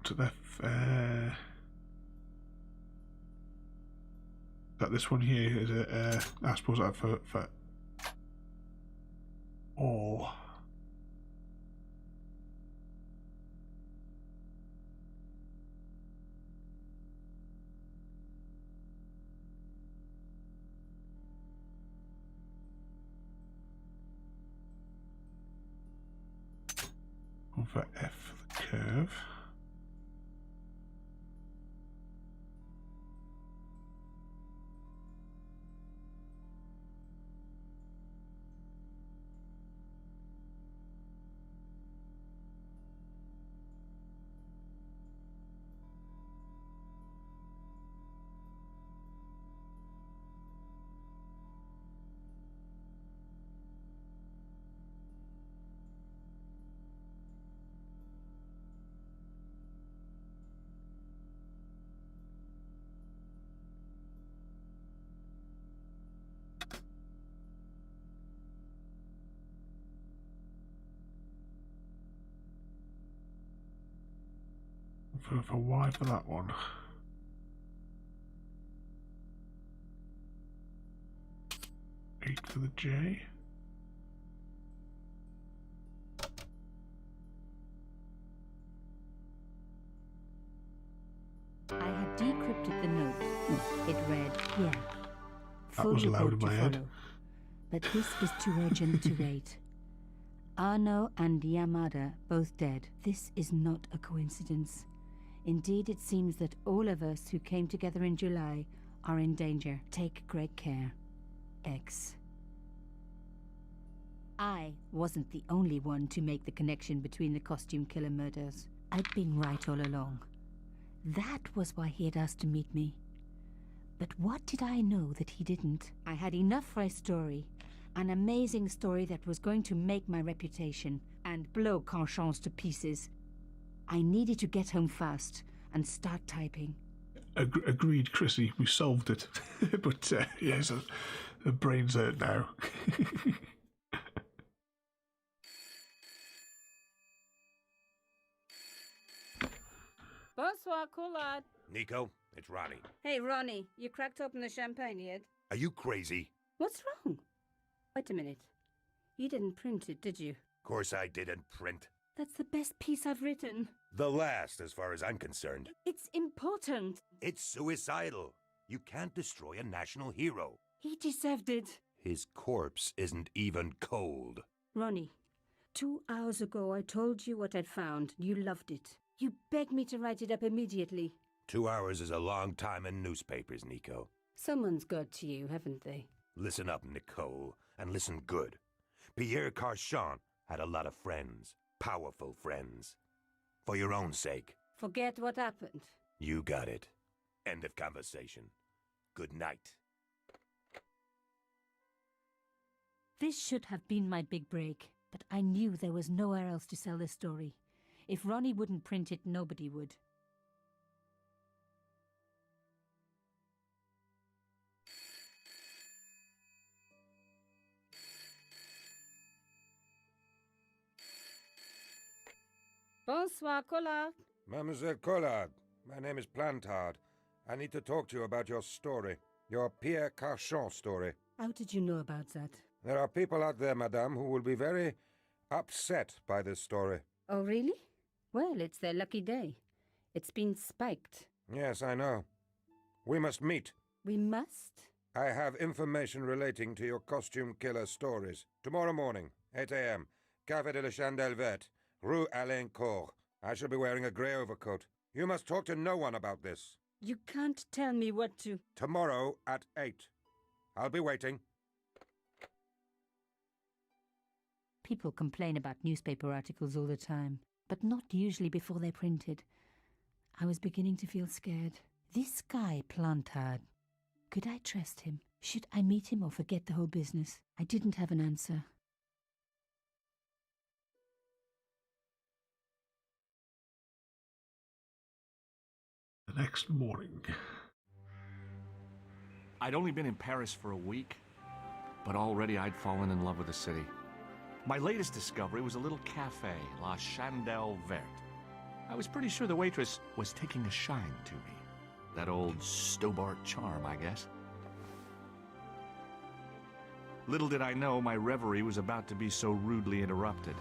Speaker 2: the that this one here is a I suppose that for all. One for F for the curve. For Y for that one. Eight for the J.
Speaker 8: I had decrypted the note. It read, yeah.
Speaker 2: That was loud in my head.
Speaker 8: Follow. But this is too urgent to wait. Arno and Yamada both dead. This is not a coincidence. Indeed, it seems that all of us who came together in July are in danger. Take great care. X. I wasn't the only one to make the connection between the costume killer murders. I'd been right all along. That was why he had asked to meet me. But what did I know that he didn't? I had enough for a story. An amazing story that was going to make my reputation and blow Conchance to pieces. I needed to get home fast and start typing.
Speaker 2: Agreed, Chrissy. We solved it. But yes, the brain's hurt now.
Speaker 4: Bonsoir, Collard.
Speaker 5: Nico, it's Ronnie.
Speaker 4: Hey, Ronnie, you cracked open the champagne yet?
Speaker 5: Are you crazy?
Speaker 4: What's wrong? Wait a minute. You didn't print it, did you?
Speaker 5: Course I didn't print.
Speaker 4: That's the best piece I've written.
Speaker 5: The last, as far as I'm concerned.
Speaker 4: It's important.
Speaker 5: It's suicidal. You can't destroy a national hero.
Speaker 4: He deserved it.
Speaker 5: His corpse isn't even cold.
Speaker 4: Ronnie, 2 hours ago I told you what I'd found. You loved it. You begged me to write it up immediately.
Speaker 5: 2 hours is a long time in newspapers, Nico.
Speaker 4: Someone's got to you, haven't they?
Speaker 5: Listen up, Nicole, and listen good. Pierre Carchon had a lot of friends. Powerful friends. For your own sake.
Speaker 4: Forget what happened.
Speaker 5: You got it. End of conversation. Good night.
Speaker 8: This should have been my big break, but I knew there was nowhere else to sell this story. If Ronnie wouldn't print it, nobody would.
Speaker 4: Bonsoir, Collard.
Speaker 9: Mademoiselle Collard, my name is Plantard. I need to talk to you about your story. Your Pierre Carchon story.
Speaker 4: How did you know about that?
Speaker 9: There are people out there, madame, who will be very upset by this story.
Speaker 4: Oh, really? Well, it's their lucky day. It's been spiked.
Speaker 9: Yes, I know. We must meet.
Speaker 4: We must?
Speaker 9: I have information relating to your costume killer stories. Tomorrow morning, 8 a.m., Café de la Chandelle Verte, Rue Alain Court. I shall be wearing a grey overcoat. You must talk to no one about this.
Speaker 4: You can't tell me what to...
Speaker 9: Tomorrow at 8. I'll be waiting.
Speaker 8: People complain about newspaper articles all the time, but not usually before they're printed. I was beginning to feel scared. This guy, Plantard, could I trust him? Should I meet him or forget the whole business? I didn't have an answer.
Speaker 2: The next morning.
Speaker 10: I'd only been in Paris for a week, but already I'd fallen in love with the city. My latest discovery was a little cafe, La Chandelle Verte. I was pretty sure the waitress was taking a shine to me. That old Stobbart charm, I guess. Little did I know my reverie was about to be so rudely interrupted.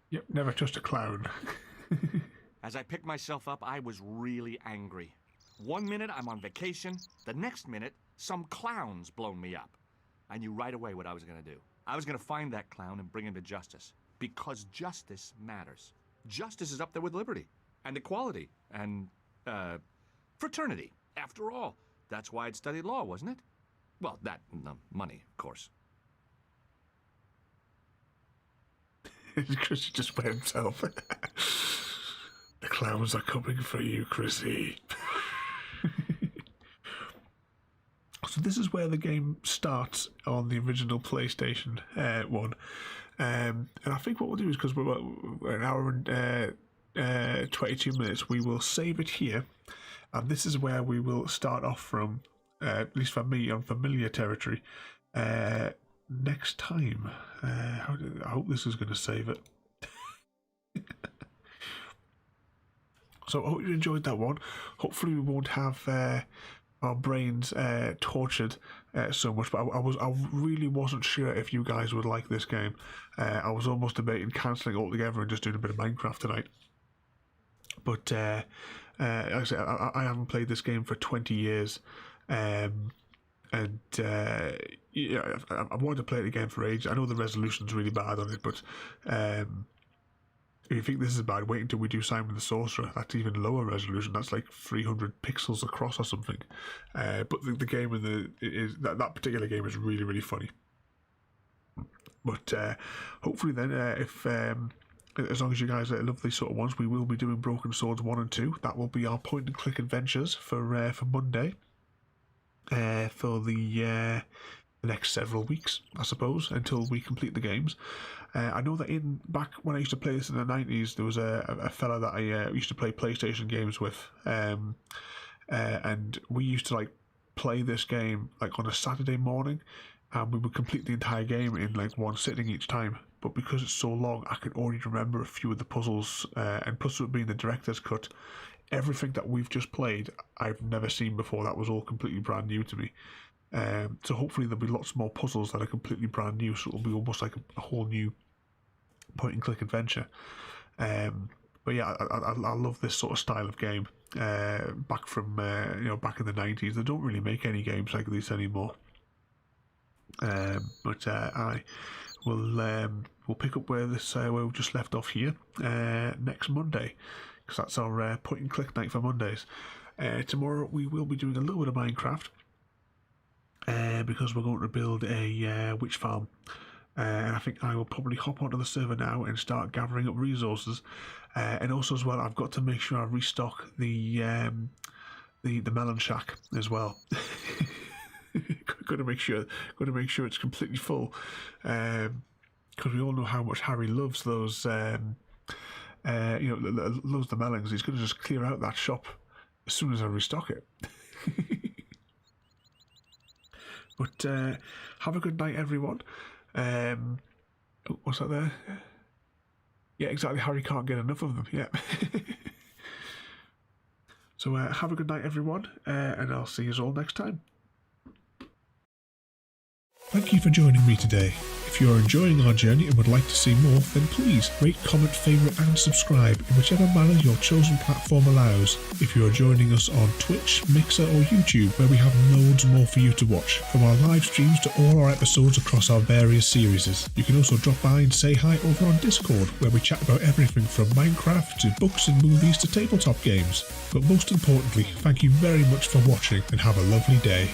Speaker 2: Yep, never trust a clown.
Speaker 10: As I picked myself up, I was really angry. 1 minute I'm on vacation, the next minute some clown's blown me up. I knew right away what I was going to do. I was going to find that clown and bring him to justice. Because justice matters. Justice is up there with liberty, and equality, and, fraternity. After all, that's why I'd studied law, wasn't it? Well, that and the money, of course.
Speaker 2: Chrissy just went himself. The clowns are coming for you, Chrissy. So this is where the game starts on the original PlayStation 1. And I think what we'll do is, because we're an hour and 22 minutes, we will save it here. And this is where we will start off from, at least for me, on familiar territory. Next time. I hope this is going to save it. So I hope you enjoyed that one. Hopefully we won't have our brains tortured so much, but I really wasn't sure if you guys would like this game. I was almost debating cancelling altogether and just doing a bit of Minecraft tonight. But like I said, I haven't played this game for 20 years. And yeah, I wanted to play it again for ages. I know the resolution's really bad on it, but if you think this is bad, wait until we do Simon the Sorcerer. That's even lower resolution. That's like 300 pixels across or something. But the game that particular game is really, really funny. But hopefully then, if as long as you guys love these sort of ones, we will be doing Broken Swords 1 and 2. That will be our point-and-click adventures for Monday. For the next several weeks, I suppose, until we complete the games. I know that back when I used to play this in the 90s, there was a fella that I used to play PlayStation games with, and we used to like play this game like on a Saturday morning, and we would complete the entire game in like one sitting each time. But because it's so long, I can only remember a few of the puzzles, and plus it being the director's cut, everything that we've just played, I've never seen before. That was all completely brand new to me. So hopefully there'll be lots more puzzles that are completely brand new, so it'll be almost like a whole new point-and-click adventure. But yeah, I love this sort of style of game. Back from back in the 90s, they don't really make any games like this anymore. But I will pick up where we've just left off here next Monday, because that's our point-and-click night for Mondays. Tomorrow we will be doing a little bit of Minecraft, because we're going to build a witch farm. And I think I will probably hop onto the server now and start gathering up resources. And also as well, I've got to make sure I restock the melon shack as well. got to make sure it's completely full, because we all know how much Harry loves those. Loves the melons. He's going to just clear out that shop as soon as I restock it. But have a good night, everyone. What's that there? Yeah, exactly. Harry can't get enough of them. Yeah. So have a good night, everyone, and I'll see you all next time. Thank you for joining me today. If you are enjoying our journey and would like to see more, then please rate, comment, favourite and subscribe in whichever manner your chosen platform allows. If you are joining us on Twitch, Mixer or YouTube, where we have loads more for you to watch, from our live streams to all our episodes across our various series. You can also drop by and say hi over on Discord, where we chat about everything from Minecraft to books and movies to tabletop games. But most importantly, thank you very much for watching and have a lovely day.